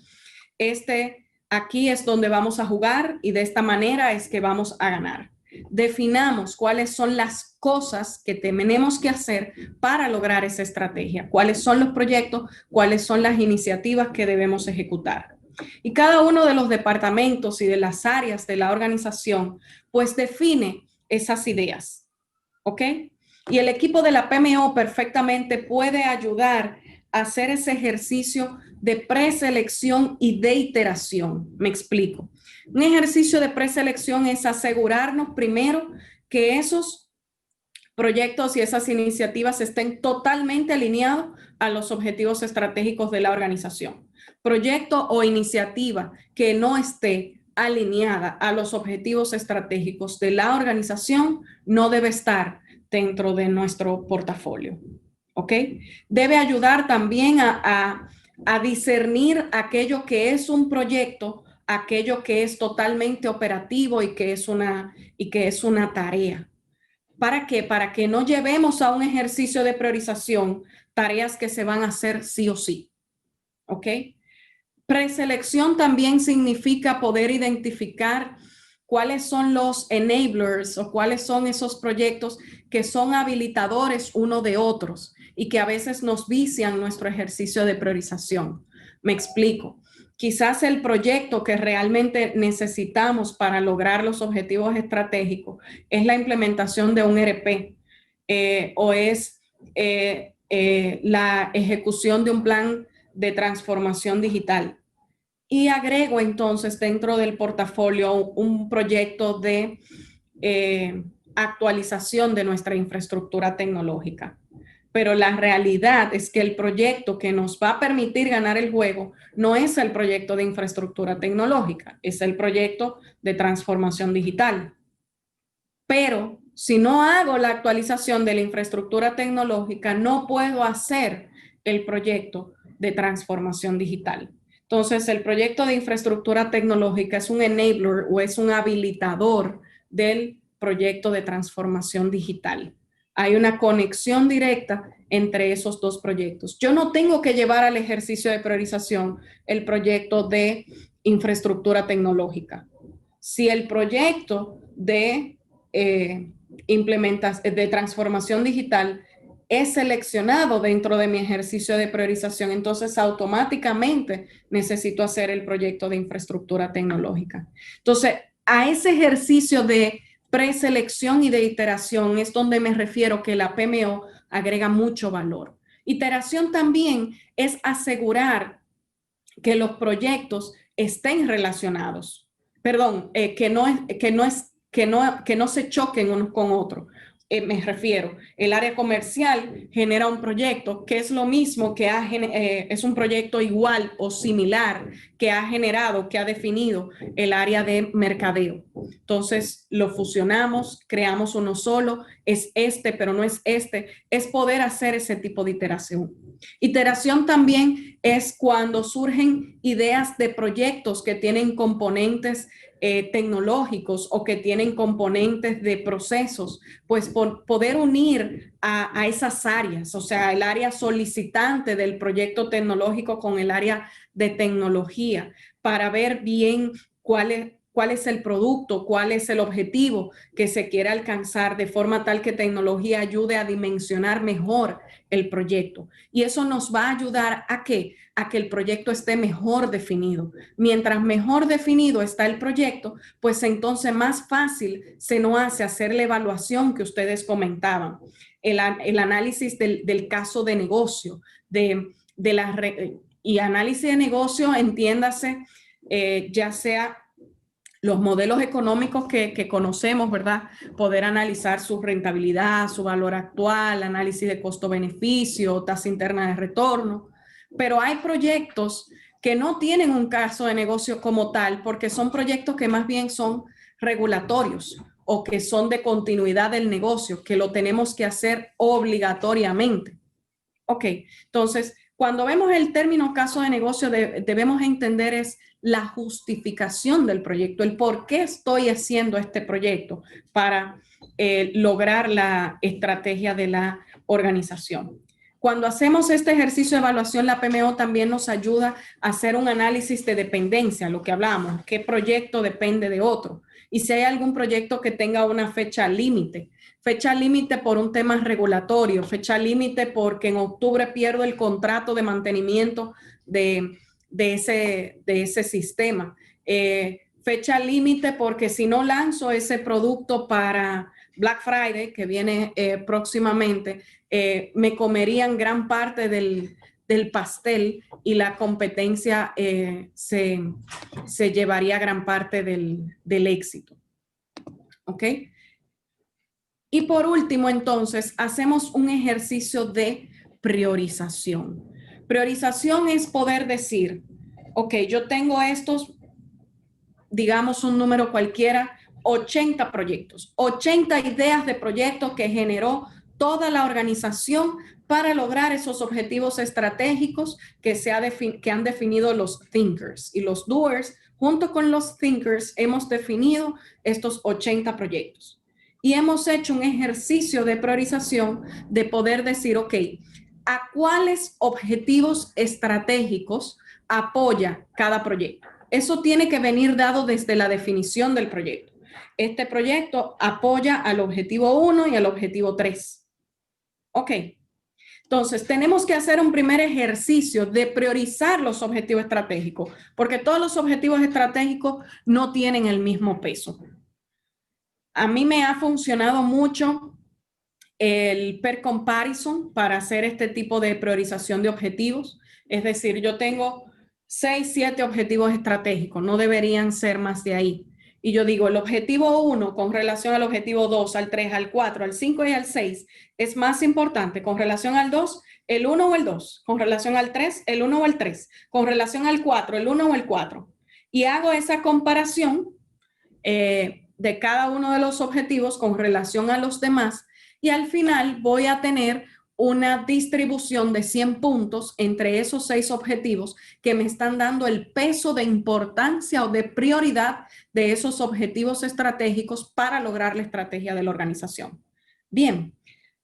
aquí es donde vamos a jugar y de esta manera es que vamos a ganar. Definamos cuáles son las cosas que tenemos que hacer para lograr esa estrategia, cuáles son los proyectos, cuáles son las iniciativas que debemos ejecutar. Y cada uno de los departamentos y de las áreas de la organización, pues define esas ideas, ¿ok? Y el equipo de la PMO perfectamente puede ayudar a hacer ese ejercicio de preselección y de iteración. Me explico. Un ejercicio de preselección es asegurarnos primero que esos Proyectos y esas iniciativas estén totalmente alineados a los objetivos estratégicos de la organización. Proyecto o iniciativa que no esté alineada a los objetivos estratégicos de la organización no debe estar dentro de nuestro portafolio. ¿Ok? Debe ayudar también a discernir aquello que es un proyecto, aquello que es totalmente operativo y que es una tarea. ¿Para qué? Para que no llevemos a un ejercicio de priorización tareas que se van a hacer sí o sí. ¿Ok? Preselección también significa poder identificar cuáles son los enablers o cuáles son esos proyectos que son habilitadores uno de otros y que a veces nos vician nuestro ejercicio de priorización. Me explico. Quizás el proyecto que realmente necesitamos para lograr los objetivos estratégicos es la implementación de un ERP o es la ejecución de un plan de transformación digital. Y agrego entonces dentro del portafolio un proyecto de actualización de nuestra infraestructura tecnológica. Pero la realidad es que el proyecto que nos va a permitir ganar el juego no es el proyecto de infraestructura tecnológica, es el proyecto de transformación digital. Pero si no hago la actualización de la infraestructura tecnológica, no puedo hacer el proyecto de transformación digital. Entonces, el proyecto de infraestructura tecnológica es un enabler o es un habilitador del proyecto de transformación digital. Hay una conexión directa entre esos dos proyectos. Yo no tengo que llevar al ejercicio de priorización el proyecto de infraestructura tecnológica. Si el proyecto de de transformación digital es seleccionado dentro de mi ejercicio de priorización, entonces automáticamente necesito hacer el proyecto de infraestructura tecnológica. Entonces, a ese ejercicio de preselección y de iteración es donde me refiero que la PMO agrega mucho valor. Iteración también es asegurar que los proyectos estén relacionados. Perdón, que no se choquen unos con otros. Me refiero, el área comercial genera un proyecto que es lo mismo que es un proyecto igual o similar que ha generado, que ha definido el área de mercadeo. Entonces lo fusionamos, creamos uno solo, es este, pero no es este, es poder hacer ese tipo de iteración. Iteración también es cuando surgen ideas de proyectos que tienen componentes tecnológicos o que tienen componentes de procesos, pues por poder unir a esas áreas, o sea, el área solicitante del proyecto tecnológico con el área de tecnología, para ver bien cuál es el producto, cuál es el objetivo que se quiere alcanzar, de forma tal que tecnología ayude a dimensionar mejor el proyecto. Y eso nos va a ayudar ¿a qué? A que el proyecto esté mejor definido. Mientras mejor definido está el proyecto, pues entonces más fácil se nos hace hacer la evaluación que ustedes comentaban, el análisis del caso de negocio, y análisis de negocio, entiéndase, ya sea los modelos económicos que conocemos, ¿verdad? Poder analizar su rentabilidad, su valor actual, análisis de costo-beneficio, tasa interna de retorno. Pero hay proyectos que no tienen un caso de negocio como tal, porque son proyectos que más bien son regulatorios o que son de continuidad del negocio, que lo tenemos que hacer obligatoriamente. Ok, entonces, cuando vemos el término caso de negocio, debemos entender es la justificación del proyecto, el por qué estoy haciendo este proyecto para lograr la estrategia de la organización. Cuando hacemos este ejercicio de evaluación, la PMO también nos ayuda a hacer un análisis de dependencia, lo que hablamos, qué proyecto depende de otro. Y si hay algún proyecto que tenga una fecha límite por un tema regulatorio, fecha límite porque en octubre pierdo el contrato de mantenimiento de ese sistema. Fecha límite porque si no lanzo ese producto para Black Friday, que viene próximamente, me comerían gran parte del pastel y la competencia se llevaría gran parte del éxito. ¿Ok? Y por último, entonces, hacemos un ejercicio de priorización. Priorización es poder decir, ok, yo tengo estos, digamos un número cualquiera, 80 proyectos, 80 ideas de proyectos que generó toda la organización para lograr esos objetivos estratégicos que han definido los thinkers. Y los doers, junto con los thinkers, hemos definido estos 80 proyectos. Y hemos hecho un ejercicio de priorización de poder decir, ok, ¿a cuáles objetivos estratégicos apoya cada proyecto? Eso tiene que venir dado desde la definición del proyecto. Este proyecto apoya al objetivo 1 y al objetivo 3. Ok. Entonces, tenemos que hacer un primer ejercicio de priorizar los objetivos estratégicos, porque todos los objetivos estratégicos no tienen el mismo peso. A mí me ha funcionado mucho el pair comparison para hacer este tipo de priorización de objetivos. Es decir, yo tengo 6, 7 objetivos estratégicos, no deberían ser más de ahí. Y yo digo, el objetivo 1 con relación al objetivo 2, al 3, al 4, al 5 y al 6 es más importante con relación al 2, el 1 o el 2, con relación al 3, el 1 o el 3, con relación al 4, el 1 o el 4. Y hago esa comparación de cada uno de los objetivos con relación a los demás y al final voy a tener una distribución de 100 puntos entre esos 6 objetivos que me están dando el peso de importancia o de prioridad de esos objetivos estratégicos para lograr la estrategia de la organización. Bien,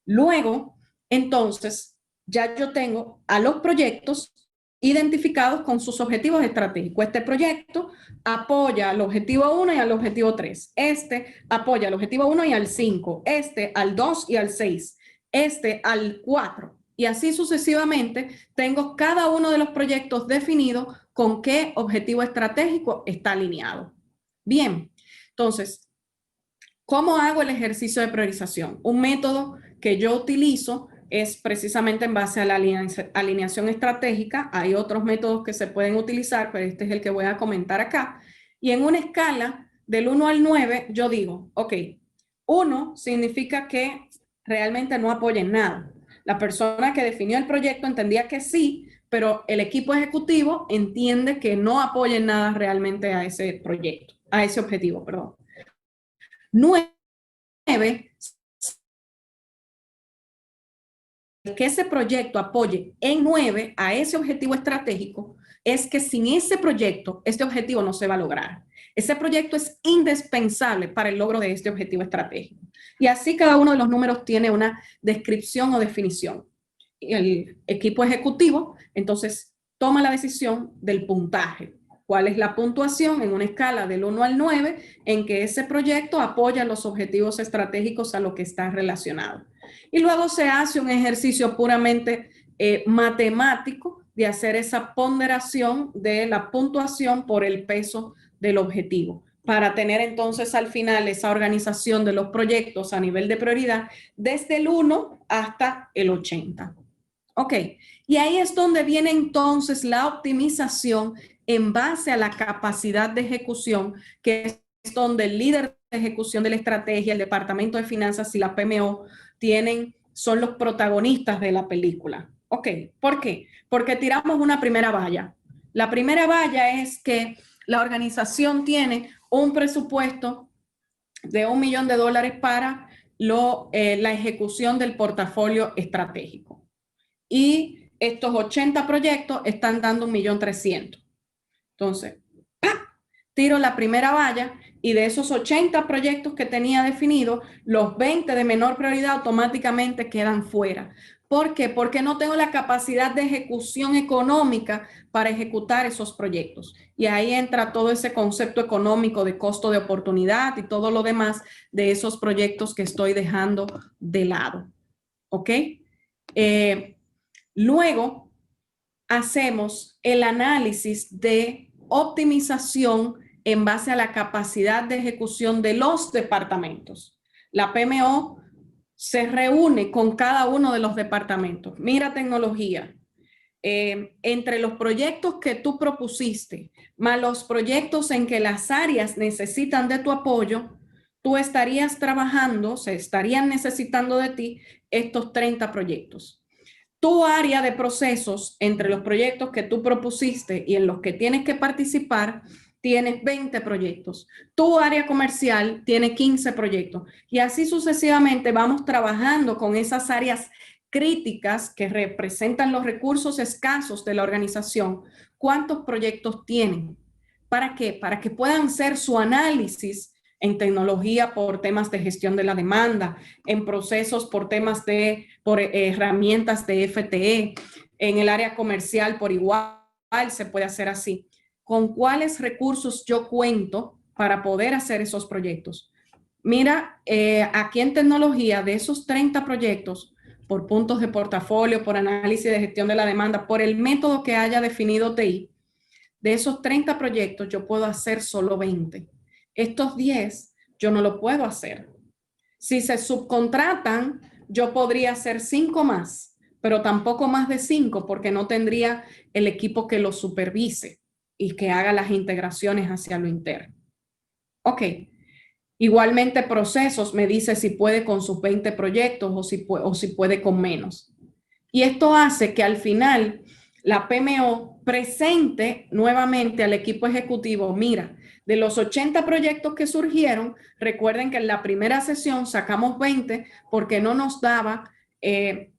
luego, entonces, ya yo tengo a los proyectos identificados con sus objetivos estratégicos. Este proyecto apoya al objetivo 1 y al objetivo 3. Este apoya al objetivo 1 y al 5. Este al 2 y al 6. Este al 4. Y así sucesivamente tengo cada uno de los proyectos definido con qué objetivo estratégico está alineado. Bien, entonces, ¿cómo hago el ejercicio de priorización? Un método que yo utilizo es precisamente en base a la alineación estratégica. Hay otros métodos que se pueden utilizar, pero este es el que voy a comentar acá. Y en una escala del 1 al 9, yo digo, ok, 1 significa que realmente no apoyen nada. La persona que definió el proyecto entendía que sí, pero el equipo ejecutivo entiende que no apoyen nada realmente a ese proyecto, a ese objetivo, perdón. 9, que ese proyecto apoye en 9 a ese objetivo estratégico, es que sin ese proyecto, este objetivo no se va a lograr. Ese proyecto es indispensable para el logro de este objetivo estratégico. Y así cada uno de los números tiene una descripción o definición. El equipo ejecutivo, entonces, toma la decisión del puntaje. ¿Cuál es la puntuación en una escala del 1 al 9 en que ese proyecto apoya los objetivos estratégicos a lo que está relacionado? Y luego se hace un ejercicio puramente matemático de hacer esa ponderación de la puntuación por el peso del objetivo, para tener entonces al final esa organización de los proyectos a nivel de prioridad desde el 1 hasta el 80. Ok, y ahí es donde viene entonces la optimización en base a la capacidad de ejecución, que es donde el líder de ejecución de la estrategia, el departamento de finanzas y la PMO son los protagonistas de la película. Ok, ¿por qué? Porque tiramos una primera valla. La primera valla es que la organización tiene un presupuesto de $1 millón para la ejecución del portafolio estratégico. Y estos 80 proyectos están dando $1.300.000. Entonces, tiro la primera valla y de esos 80 proyectos que tenía definidos, los 20 de menor prioridad automáticamente quedan fuera. ¿Por qué? Porque no tengo la capacidad de ejecución económica para ejecutar esos proyectos. Y ahí entra todo ese concepto económico de costo de oportunidad y todo lo demás de esos proyectos que estoy dejando de lado. ¿Ok? Luego hacemos el análisis de optimización en base a la capacidad de ejecución de los departamentos. La PMO se reúne con cada uno de los departamentos. Mira tecnología. Entre los proyectos que tú propusiste, más los proyectos en que las áreas necesitan de tu apoyo, tú estarías trabajando, se estarían necesitando de ti estos 30 proyectos. Tu área de procesos, entre los proyectos que tú propusiste y en los que tienes que participar, tienes 20 proyectos. Tu área comercial tiene 15 proyectos. Y así sucesivamente vamos trabajando con esas áreas críticas que representan los recursos escasos de la organización. ¿Cuántos proyectos tienen? ¿Para qué? Para que puedan hacer su análisis en tecnología por temas de gestión de la demanda, en procesos por temas por herramientas de FTE, en el área comercial por igual se puede hacer así. ¿Con cuáles recursos yo cuento para poder hacer esos proyectos? Mira, aquí en tecnología, de esos 30 proyectos, por puntos de portafolio, por análisis de gestión de la demanda, por el método que haya definido TI, de esos 30 proyectos yo puedo hacer solo 20. Estos 10 yo no lo puedo hacer. Si se subcontratan, yo podría hacer 5 más, pero tampoco más de 5 porque no tendría el equipo que lo supervise y que haga las integraciones hacia lo interno. Ok. Igualmente procesos me dice si puede con sus 20 proyectos o si puede con menos. Y esto hace que al final la PMO presente nuevamente al equipo ejecutivo, mira, de los 80 proyectos que surgieron, recuerden que en la primera sesión sacamos 20 porque no nos daba el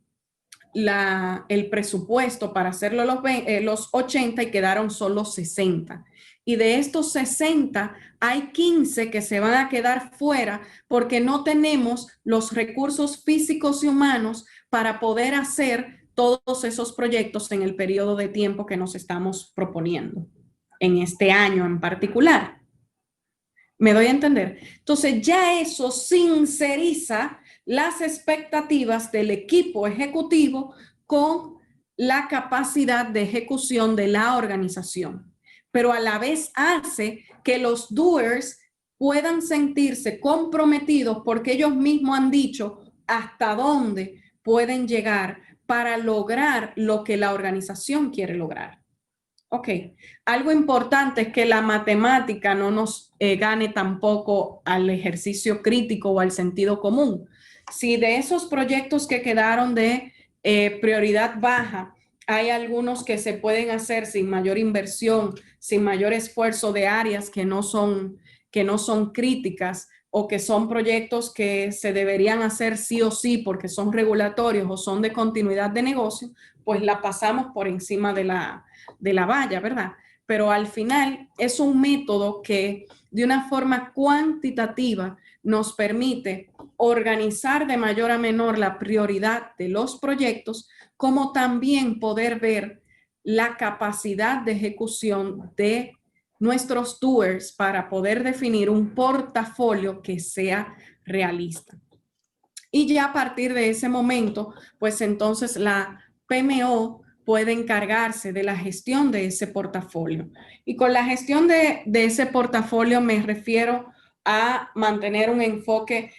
presupuesto para hacerlo los 80 y quedaron solo 60. Y de estos 60 hay 15 que se van a quedar fuera porque no tenemos los recursos físicos y humanos para poder hacer todos esos proyectos en el periodo de tiempo que nos estamos proponiendo, en este año en particular. ¿Me doy a entender? Entonces ya eso sinceriza las expectativas del equipo ejecutivo con la capacidad de ejecución de la organización, pero a la vez hace que los doers puedan sentirse comprometidos porque ellos mismos han dicho hasta dónde pueden llegar para lograr lo que la organización quiere lograr. Ok, algo importante es que la matemática no nos gane tampoco al ejercicio crítico o al sentido común. Si de esos proyectos que quedaron de prioridad baja, hay algunos que se pueden hacer sin mayor inversión, sin mayor esfuerzo de áreas que no son críticas o que son proyectos que se deberían hacer sí o sí porque son regulatorios o son de continuidad de negocio, pues la pasamos por encima de la valla, ¿verdad? Pero al final es un método que de una forma cuantitativa nos permite organizar de mayor a menor la prioridad de los proyectos, como también poder ver la capacidad de ejecución de nuestros doers para poder definir un portafolio que sea realista. Y ya a partir de ese momento, pues entonces la PMO puede encargarse de la gestión de ese portafolio. Y con la gestión de ese portafolio me refiero a mantener un enfoque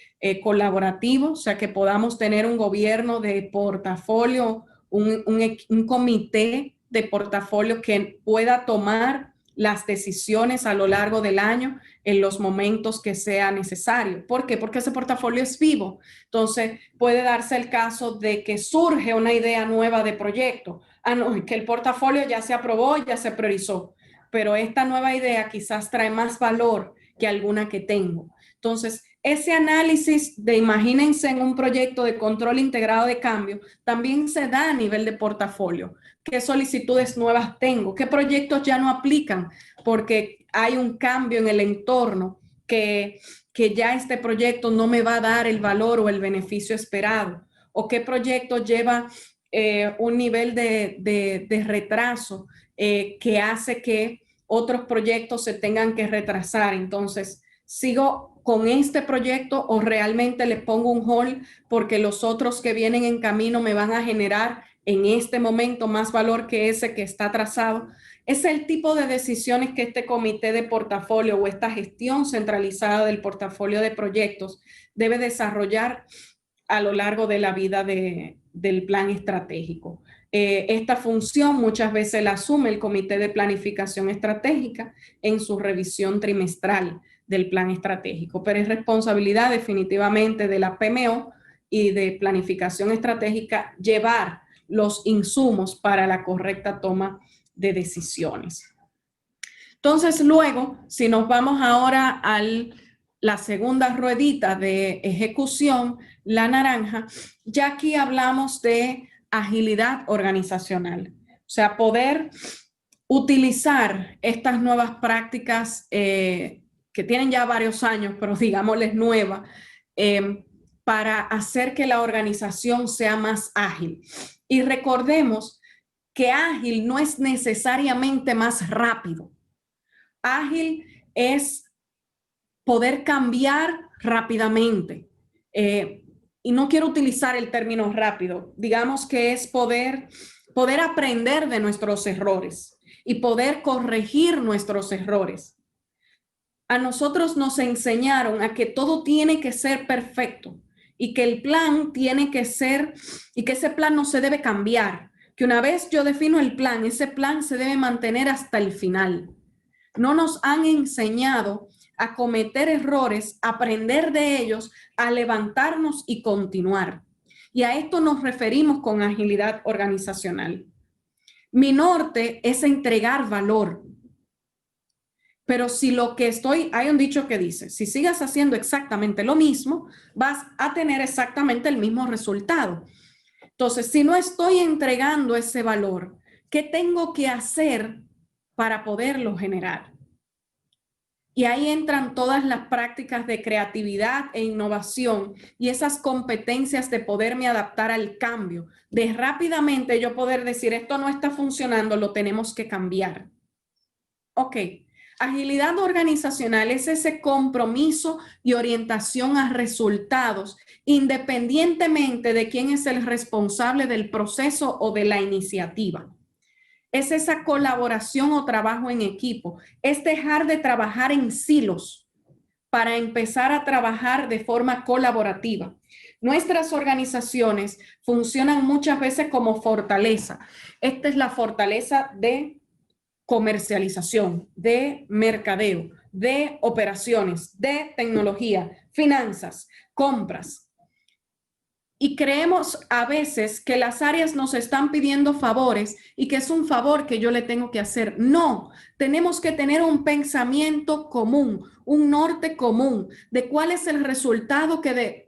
colaborativo, o sea, que podamos tener un gobierno de portafolio, un comité de portafolio que pueda tomar las decisiones a lo largo del año en los momentos que sea necesario. ¿Por qué? Porque ese portafolio es vivo. Entonces, puede darse el caso de que surge una idea nueva de proyecto. Ah, no, que el portafolio ya se aprobó, ya se priorizó, pero esta nueva idea quizás trae más valor que alguna que tengo. Entonces, ese análisis de, imagínense en un proyecto de control integrado de cambio, también se da a nivel de portafolio. ¿Qué solicitudes nuevas tengo? ¿Qué proyectos ya no aplican? Porque hay un cambio en el entorno que ya este proyecto no me va a dar el valor o el beneficio esperado. ¿O qué proyecto lleva un nivel de retraso que hace que otros proyectos se tengan que retrasar? Entonces, ¿sigo con este proyecto o realmente le pongo un hold porque los otros que vienen en camino me van a generar en este momento más valor que ese que está trazado? Es el tipo de decisiones que este comité de portafolio o esta gestión centralizada del portafolio de proyectos debe desarrollar a lo largo de la vida del plan estratégico. Esta función muchas veces la asume el Comité de Planificación Estratégica en su revisión trimestral del plan estratégico, pero es responsabilidad definitivamente de la PMO y de planificación estratégica llevar los insumos para la correcta toma de decisiones. Entonces, luego, si nos vamos ahora a la segunda ruedita de ejecución, la naranja, ya aquí hablamos de agilidad organizacional. O sea, poder utilizar estas nuevas prácticas que tienen ya varios años, pero digámosles nuevas, para hacer que la organización sea más ágil. Y recordemos que ágil no es necesariamente más rápido. Ágil es poder cambiar rápidamente. Y no quiero utilizar el término rápido. Digamos que es poder aprender de nuestros errores y poder corregir nuestros errores. A nosotros nos enseñaron a que todo tiene que ser perfecto y que el plan tiene que ser, y que ese plan no se debe cambiar. Que una vez yo defino el plan, ese plan se debe mantener hasta el final. No nos han enseñado a cometer errores, a aprender de ellos, a levantarnos y continuar. Y a esto nos referimos con agilidad organizacional. Mi norte es entregar valor. Pero si lo que hay un dicho que dice, si sigas haciendo exactamente lo mismo, vas a tener exactamente el mismo resultado. Entonces, si no estoy entregando ese valor, ¿qué tengo que hacer para poderlo generar? Y ahí entran todas las prácticas de creatividad e innovación y esas competencias de poderme adaptar al cambio, de rápidamente yo poder decir, esto no está funcionando, lo tenemos que cambiar. Ok, agilidad organizacional es ese compromiso y orientación a resultados, independientemente de quién es el responsable del proceso o de la iniciativa. Es esa colaboración o trabajo en equipo, es dejar de trabajar en silos para empezar a trabajar de forma colaborativa. Nuestras organizaciones funcionan muchas veces como fortaleza. Esta es la fortaleza de comercialización, de mercadeo, de operaciones, de tecnología, finanzas, compras. Y creemos a veces que las áreas nos están pidiendo favores y que es un favor que yo le tengo que hacer. No, tenemos que tener un pensamiento común, un norte común de cuál es el resultado que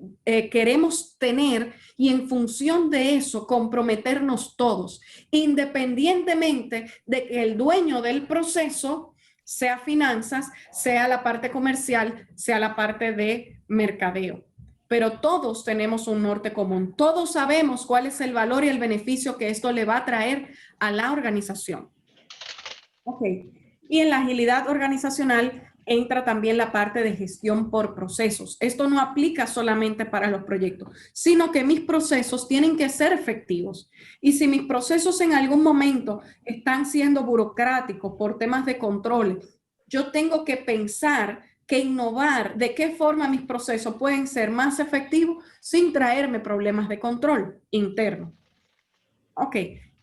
queremos tener y en función de eso comprometernos todos, independientemente de que el dueño del proceso sea finanzas, sea la parte comercial, sea la parte de mercadeo. Pero todos tenemos un norte común. Todos sabemos cuál es el valor y el beneficio que esto le va a traer a la organización. Ok. Y en la agilidad organizacional entra también la parte de gestión por procesos. Esto no aplica solamente para los proyectos, sino que mis procesos tienen que ser efectivos. Y si mis procesos en algún momento están siendo burocráticos por temas de control, yo tengo que pensar que innovar, de qué forma mis procesos pueden ser más efectivos sin traerme problemas de control interno. Ok,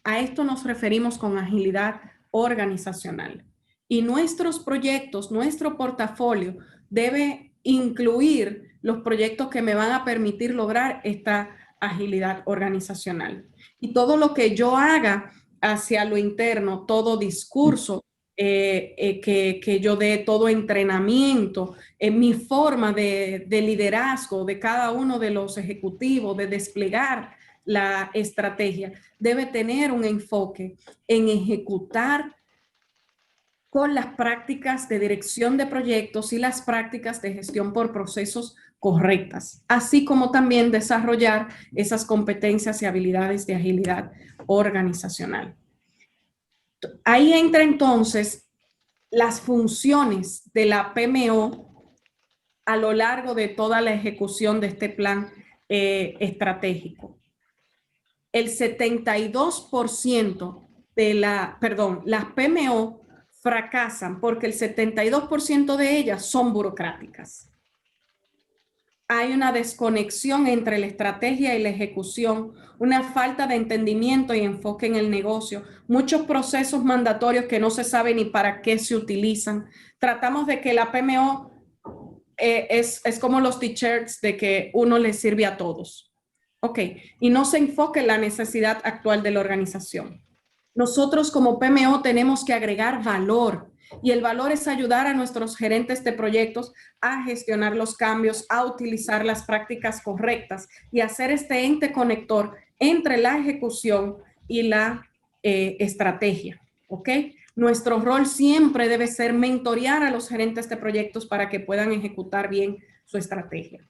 a esto nos referimos con agilidad organizacional. Y nuestros proyectos, nuestro portafolio debe incluir los proyectos que me van a permitir lograr esta agilidad organizacional. Y todo lo que yo haga hacia lo interno, todo discurso, que yo dé, todo entrenamiento, mi forma de liderazgo de cada uno de los ejecutivos, de desplegar la estrategia, debe tener un enfoque en ejecutar con las prácticas de dirección de proyectos y las prácticas de gestión por procesos correctas, así como también desarrollar esas competencias y habilidades de agilidad organizacional. Ahí entra entonces las funciones de la PMO a lo largo de toda la ejecución de este plan estratégico. El 72% las PMO fracasan porque el 72% de ellas son burocráticas. Hay una desconexión entre la estrategia y la ejecución, una falta de entendimiento y enfoque en el negocio, muchos procesos mandatorios que no se sabe ni para qué se utilizan. Tratamos de que la PMO es como los t-shirts de que uno les sirve a todos. Ok, y no se enfoque en la necesidad actual de la organización. Nosotros como PMO tenemos que agregar valor, y el valor es ayudar a nuestros gerentes de proyectos a gestionar los cambios, a utilizar las prácticas correctas y hacer este ente conector entre la ejecución y la estrategia, ¿ok? Nuestro rol siempre debe ser mentorear a los gerentes de proyectos para que puedan ejecutar bien su estrategia.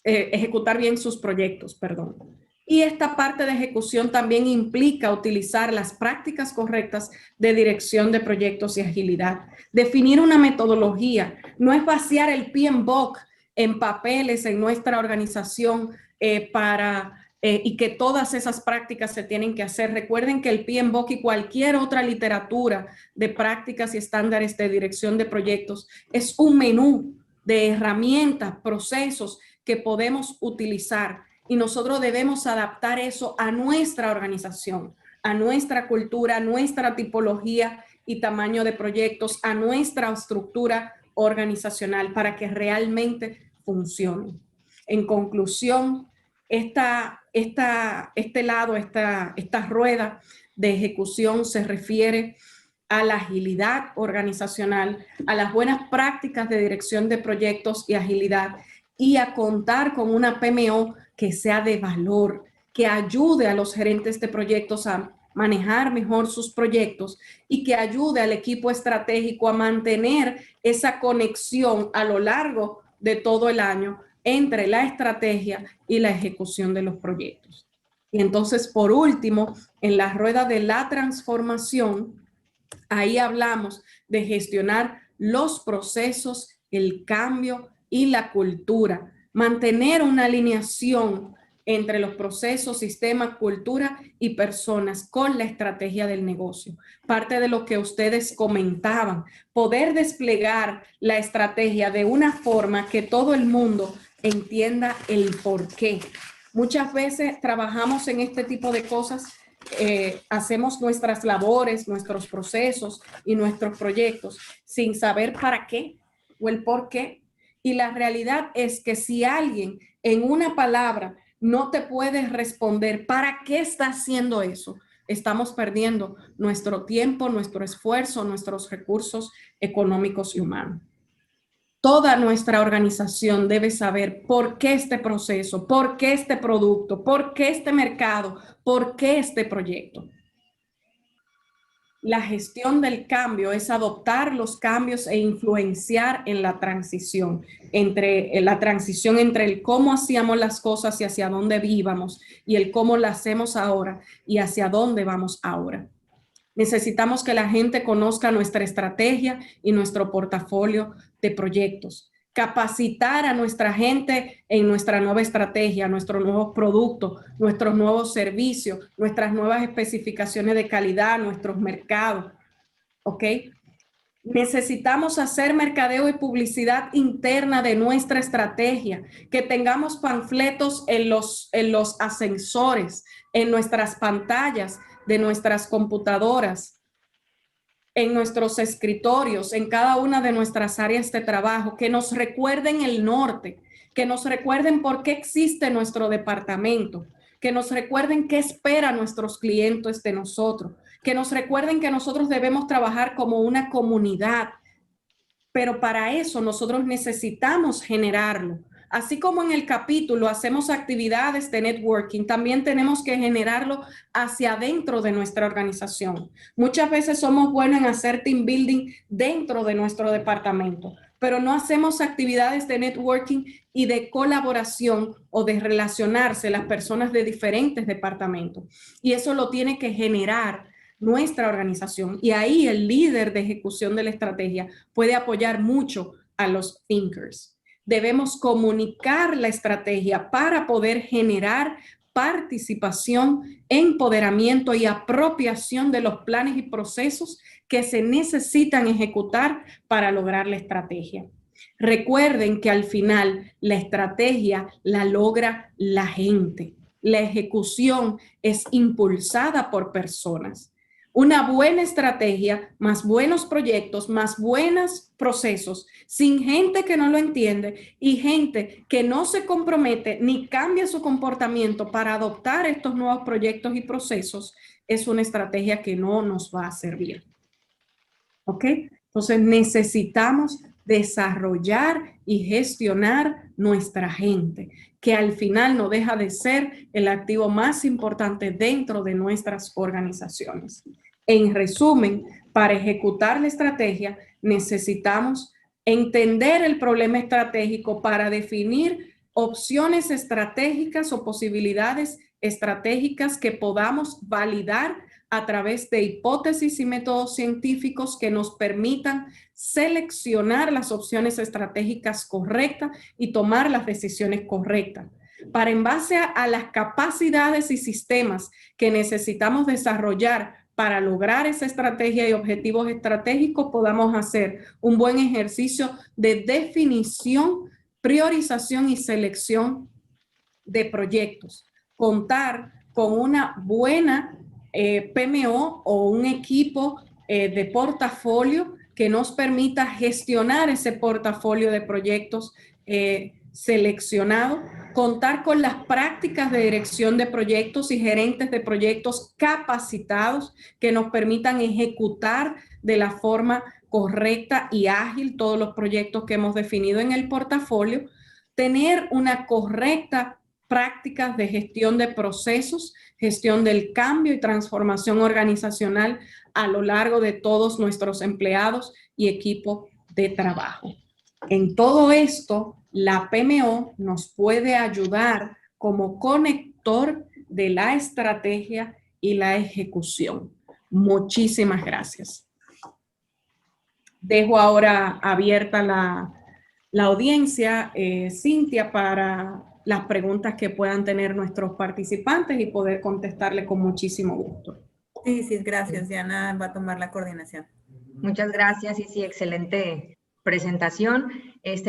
Ejecutar bien sus proyectos, perdón. Y esta parte de ejecución también implica utilizar las prácticas correctas de dirección de proyectos y agilidad. Definir una metodología no es vaciar el PMBOK en papeles en nuestra organización y que todas esas prácticas se tienen que hacer. Recuerden que el PMBOK y cualquier otra literatura de prácticas y estándares de dirección de proyectos es un menú de herramientas, procesos que podemos utilizar, y nosotros debemos adaptar eso a nuestra organización, a nuestra cultura, a nuestra tipología y tamaño de proyectos, a nuestra estructura organizacional para que realmente funcione. En conclusión, esta rueda de ejecución se refiere a la agilidad organizacional, a las buenas prácticas de dirección de proyectos y agilidad, y a contar con una PMO que sea de valor, que ayude a los gerentes de proyectos a manejar mejor sus proyectos y que ayude al equipo estratégico a mantener esa conexión a lo largo de todo el año entre la estrategia y la ejecución de los proyectos. Y entonces, por último, en la rueda de la transformación, ahí hablamos de gestionar los procesos, el cambio y la cultura. Mantener una alineación entre los procesos, sistemas, cultura y personas con la estrategia del negocio. Parte de lo que ustedes comentaban, poder desplegar la estrategia de una forma que todo el mundo entienda el por qué. Muchas veces trabajamos en este tipo de cosas. Hacemos nuestras labores, nuestros procesos y nuestros proyectos sin saber para qué o el por qué. Y la realidad es que si alguien en una palabra no te puede responder para qué está haciendo eso, estamos perdiendo nuestro tiempo, nuestro esfuerzo, nuestros recursos económicos y humanos. Toda nuestra organización debe saber por qué este proceso, por qué este producto, por qué este mercado, por qué este proyecto. La gestión del cambio es adoptar los cambios e influenciar en la transición, entre el cómo hacíamos las cosas y hacia dónde íbamos, y el cómo las hacemos ahora y hacia dónde vamos ahora. Necesitamos que la gente conozca nuestra estrategia y nuestro portafolio de proyectos. Capacitar a nuestra gente en nuestra nueva estrategia, nuestros nuevos productos, nuestros nuevos servicios, nuestras nuevas especificaciones de calidad, nuestros mercados. ¿Ok? Necesitamos hacer mercadeo y publicidad interna de nuestra estrategia, que tengamos panfletos en los ascensores, en nuestras pantallas de nuestras computadoras, en nuestros escritorios, en cada una de nuestras áreas de trabajo, que nos recuerden el norte, que nos recuerden por qué existe nuestro departamento, que nos recuerden qué esperan nuestros clientes de nosotros, que nos recuerden que nosotros debemos trabajar como una comunidad, pero para eso nosotros necesitamos generarlo. Así como en el capítulo hacemos actividades de networking, también tenemos que generarlo hacia adentro de nuestra organización. Muchas veces somos buenos en hacer team building dentro de nuestro departamento, pero no hacemos actividades de networking y de colaboración o de relacionarse las personas de diferentes departamentos. Y eso lo tiene que generar nuestra organización. Y ahí el líder de ejecución de la estrategia puede apoyar mucho a los thinkers. Debemos comunicar la estrategia para poder generar participación, empoderamiento y apropiación de los planes y procesos que se necesitan ejecutar para lograr la estrategia. Recuerden que al final la estrategia la logra la gente. La ejecución es impulsada por personas. Una buena estrategia, más buenos proyectos, más buenos procesos, sin gente que no lo entiende y gente que no se compromete ni cambia su comportamiento para adoptar estos nuevos proyectos y procesos, es una estrategia que no nos va a servir. ¿Ok? Entonces necesitamos desarrollar y gestionar nuestra gente, que al final no deja de ser el activo más importante dentro de nuestras organizaciones. En resumen, para ejecutar la estrategia necesitamos entender el problema estratégico para definir opciones estratégicas o posibilidades estratégicas que podamos validar a través de hipótesis y métodos científicos que nos permitan seleccionar las opciones estratégicas correctas y tomar las decisiones correctas. Para en base a las capacidades y sistemas que necesitamos desarrollar para lograr esa estrategia y objetivos estratégicos, podamos hacer un buen ejercicio de definición, priorización y selección de proyectos. Contar con una buena PMO o un equipo de portafolio que nos permita gestionar ese portafolio de proyectos seleccionado, contar con las prácticas de dirección de proyectos y gerentes de proyectos capacitados que nos permitan ejecutar de la forma correcta y ágil todos los proyectos que hemos definido en el portafolio, tener una correcta prácticas de gestión de procesos, gestión del cambio y transformación organizacional a lo largo de todos nuestros empleados y equipo de trabajo. En todo esto, la PMO nos puede ayudar como conector de la estrategia y la ejecución. Muchísimas gracias. Dejo ahora abierta la audiencia, Cintia, para las preguntas que puedan tener nuestros participantes y poder contestarle con muchísimo gusto. Sí, gracias. Diana va a tomar la coordinación. Muchas gracias, y sí, excelente presentación.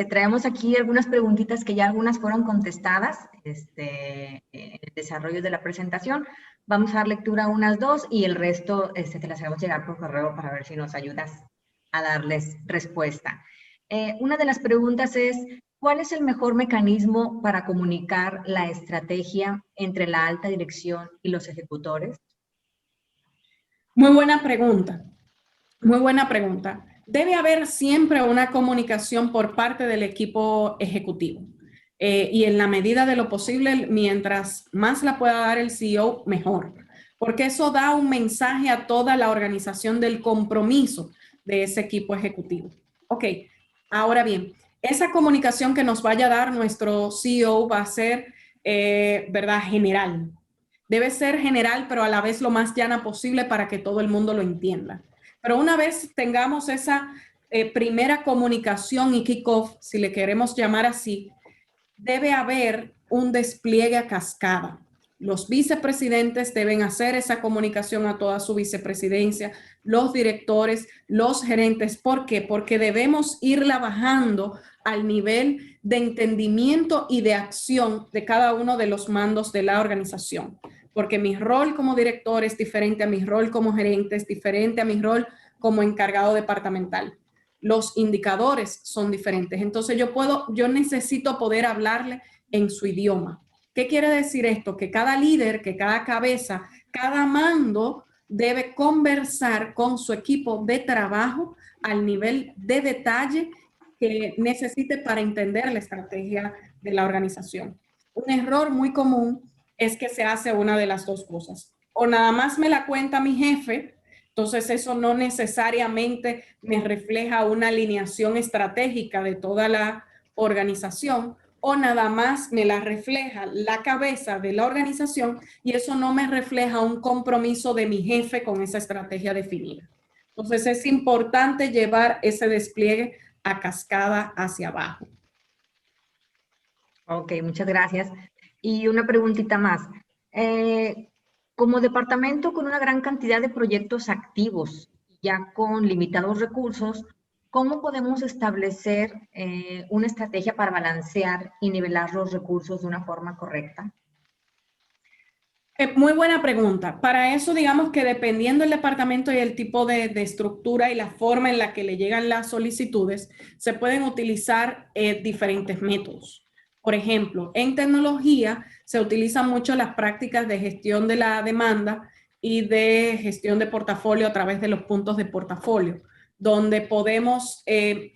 Traemos aquí algunas preguntitas que ya algunas fueron contestadas en el desarrollo de la presentación. Vamos a dar lectura a unas dos y el resto te las hagamos llegar por correo para ver si nos ayudas a darles respuesta. Una de las preguntas es, ¿cuál es el mejor mecanismo para comunicar la estrategia entre la alta dirección y los ejecutores? Muy buena pregunta. Muy buena pregunta. Debe haber siempre una comunicación por parte del equipo ejecutivo. Y en la medida de lo posible, mientras más la pueda dar el CEO, mejor. Porque eso da un mensaje a toda la organización del compromiso de ese equipo ejecutivo. Ok, ahora bien, esa comunicación que nos vaya a dar nuestro CEO va a ser, ¿verdad?, general. Debe ser general, pero a la vez lo más llana posible para que todo el mundo lo entienda. Pero una vez tengamos esa primera comunicación y kickoff, si le queremos llamar así, debe haber un despliegue a cascada. Los vicepresidentes deben hacer esa comunicación a toda su vicepresidencia, los directores, los gerentes. ¿Por qué? Porque debemos irla bajando al nivel de entendimiento y de acción de cada uno de los mandos de la organización. Porque mi rol como director es diferente a mi rol como gerente, es diferente a mi rol como encargado departamental. Los indicadores son diferentes. Entonces yo necesito poder hablarle en su idioma. ¿Qué quiere decir esto? Que cada líder, que cada cabeza, cada mando debe conversar con su equipo de trabajo al nivel de detalle que necesite para entender la estrategia de la organización. Un error muy común es que se hace una de las dos cosas. O nada más me la cuenta mi jefe, entonces eso no necesariamente me refleja una alineación estratégica de toda la organización, o nada más me la refleja la cabeza de la organización y eso no me refleja un compromiso de mi jefe con esa estrategia definida. Entonces es importante llevar ese despliegue a cascada hacia abajo. Ok, muchas gracias. Y una preguntita más. Como departamento con una gran cantidad de proyectos activos, ya con limitados recursos, ¿cómo podemos establecer una estrategia para balancear y nivelar los recursos de una forma correcta? Muy buena pregunta. Para eso, digamos que dependiendo del departamento y el tipo de estructura y la forma en la que le llegan las solicitudes, se pueden utilizar diferentes métodos. Por ejemplo, en tecnología se utilizan mucho las prácticas de gestión de la demanda y de gestión de portafolio a través de los puntos de portafolio, donde podemos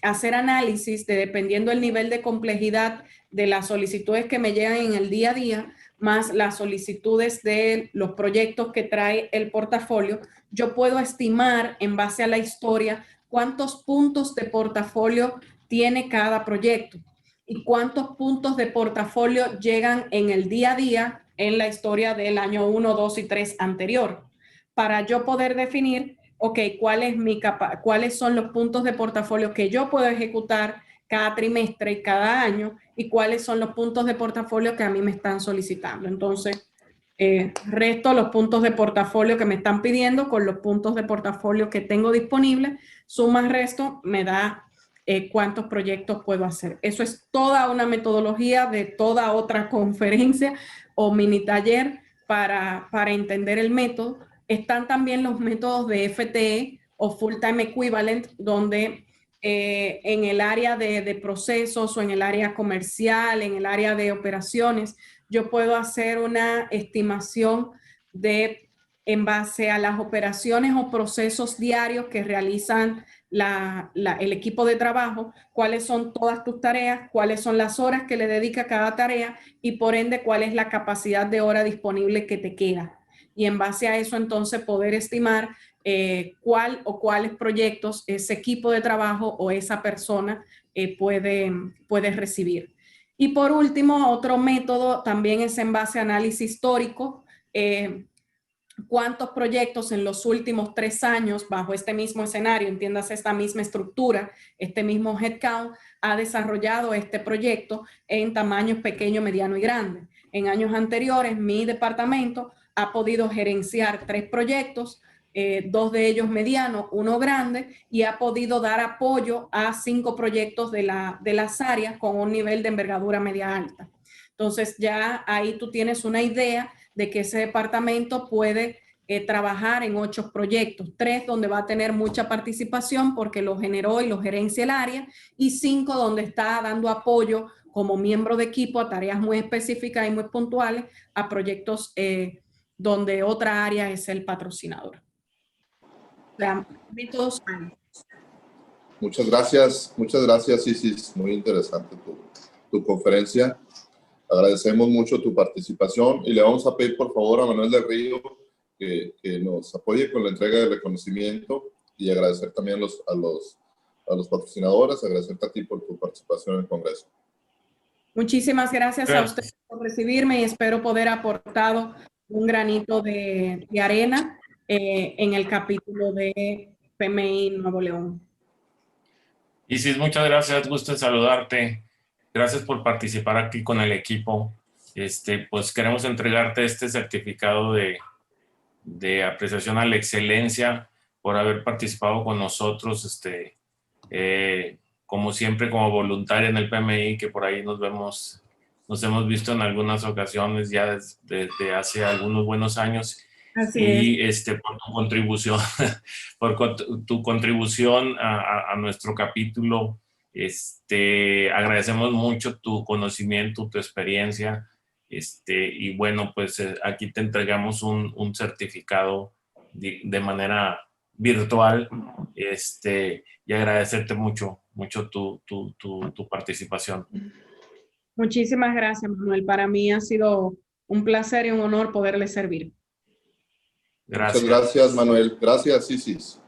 hacer análisis de, dependiendo del nivel de complejidad de las solicitudes que me llegan en el día a día, más las solicitudes de los proyectos que trae el portafolio, yo puedo estimar en base a la historia cuántos puntos de portafolio tiene cada proyecto y cuántos puntos de portafolio llegan en el día a día en la historia del año 1, 2 y 3 anterior, para yo poder definir, ok, cuáles son los puntos de portafolio que yo puedo ejecutar cada trimestre y cada año, y cuáles son los puntos de portafolio que a mí me están solicitando. Entonces, resto los puntos de portafolio que me están pidiendo con los puntos de portafolio que tengo disponibles, suma resto, me da cuántos proyectos puedo hacer. Eso es toda una metodología de toda otra conferencia o mini taller para entender el método. Están también los métodos de FTE o Full Time Equivalent, donde en el área de procesos o en el área comercial, en el área de operaciones, yo puedo hacer una estimación en base a las operaciones o procesos diarios que realizan el equipo de trabajo, cuáles son todas tus tareas, cuáles son las horas que le dedica cada tarea y por ende cuál es la capacidad de hora disponible que te queda. Y en base a eso entonces poder estimar cuál o cuáles proyectos ese equipo de trabajo o esa persona puede recibir. Y por último, otro método también es en base a análisis histórico. ¿Cuántos proyectos en los últimos 3 años bajo este mismo escenario, entiendas esta misma estructura, este mismo headcount, ha desarrollado este proyecto en tamaños pequeño, mediano y grande? En años anteriores, mi departamento ha podido gerenciar 3 proyectos, 2 de ellos medianos, 1 grande, y ha podido dar apoyo a 5 proyectos de las áreas con un nivel de envergadura media alta. Entonces ya ahí tú tienes una idea de que ese departamento puede trabajar en 8 proyectos, 3 donde va a tener mucha participación porque lo generó y lo gerencia el área, y 5 donde está dando apoyo como miembro de equipo a tareas muy específicas y muy puntuales a proyectos donde otra área es el patrocinador. O sea, métodos. Muchas gracias, Isis. Muy interesante tu conferencia. Agradecemos mucho tu participación y le vamos a pedir por favor a Manuel del Río que nos apoye con la entrega de reconocimiento y agradecer también a los patrocinadores, agradecerte a ti por tu participación en el Congreso. Muchísimas gracias a ustedes por recibirme y espero poder aportar un granito de arena en el capítulo de PMI Nuevo León. Isis, muchas gracias, gusto en saludarte. Gracias por participar aquí con el equipo. Pues queremos entregarte este certificado de apreciación a la excelencia por haber participado con nosotros, como siempre, como voluntaria en el PMI, que por ahí nos hemos visto en algunas ocasiones ya desde hace algunos buenos años. Así es. Por tu contribución, por tu contribución a nuestro capítulo. Agradecemos mucho tu conocimiento, tu experiencia, y bueno, pues aquí te entregamos un certificado de manera virtual, y agradecerte mucho tu participación. Muchísimas gracias, Manuel. Para mí ha sido un placer y un honor poderle servir. Gracias. Muchas gracias, Manuel. Gracias, Isis.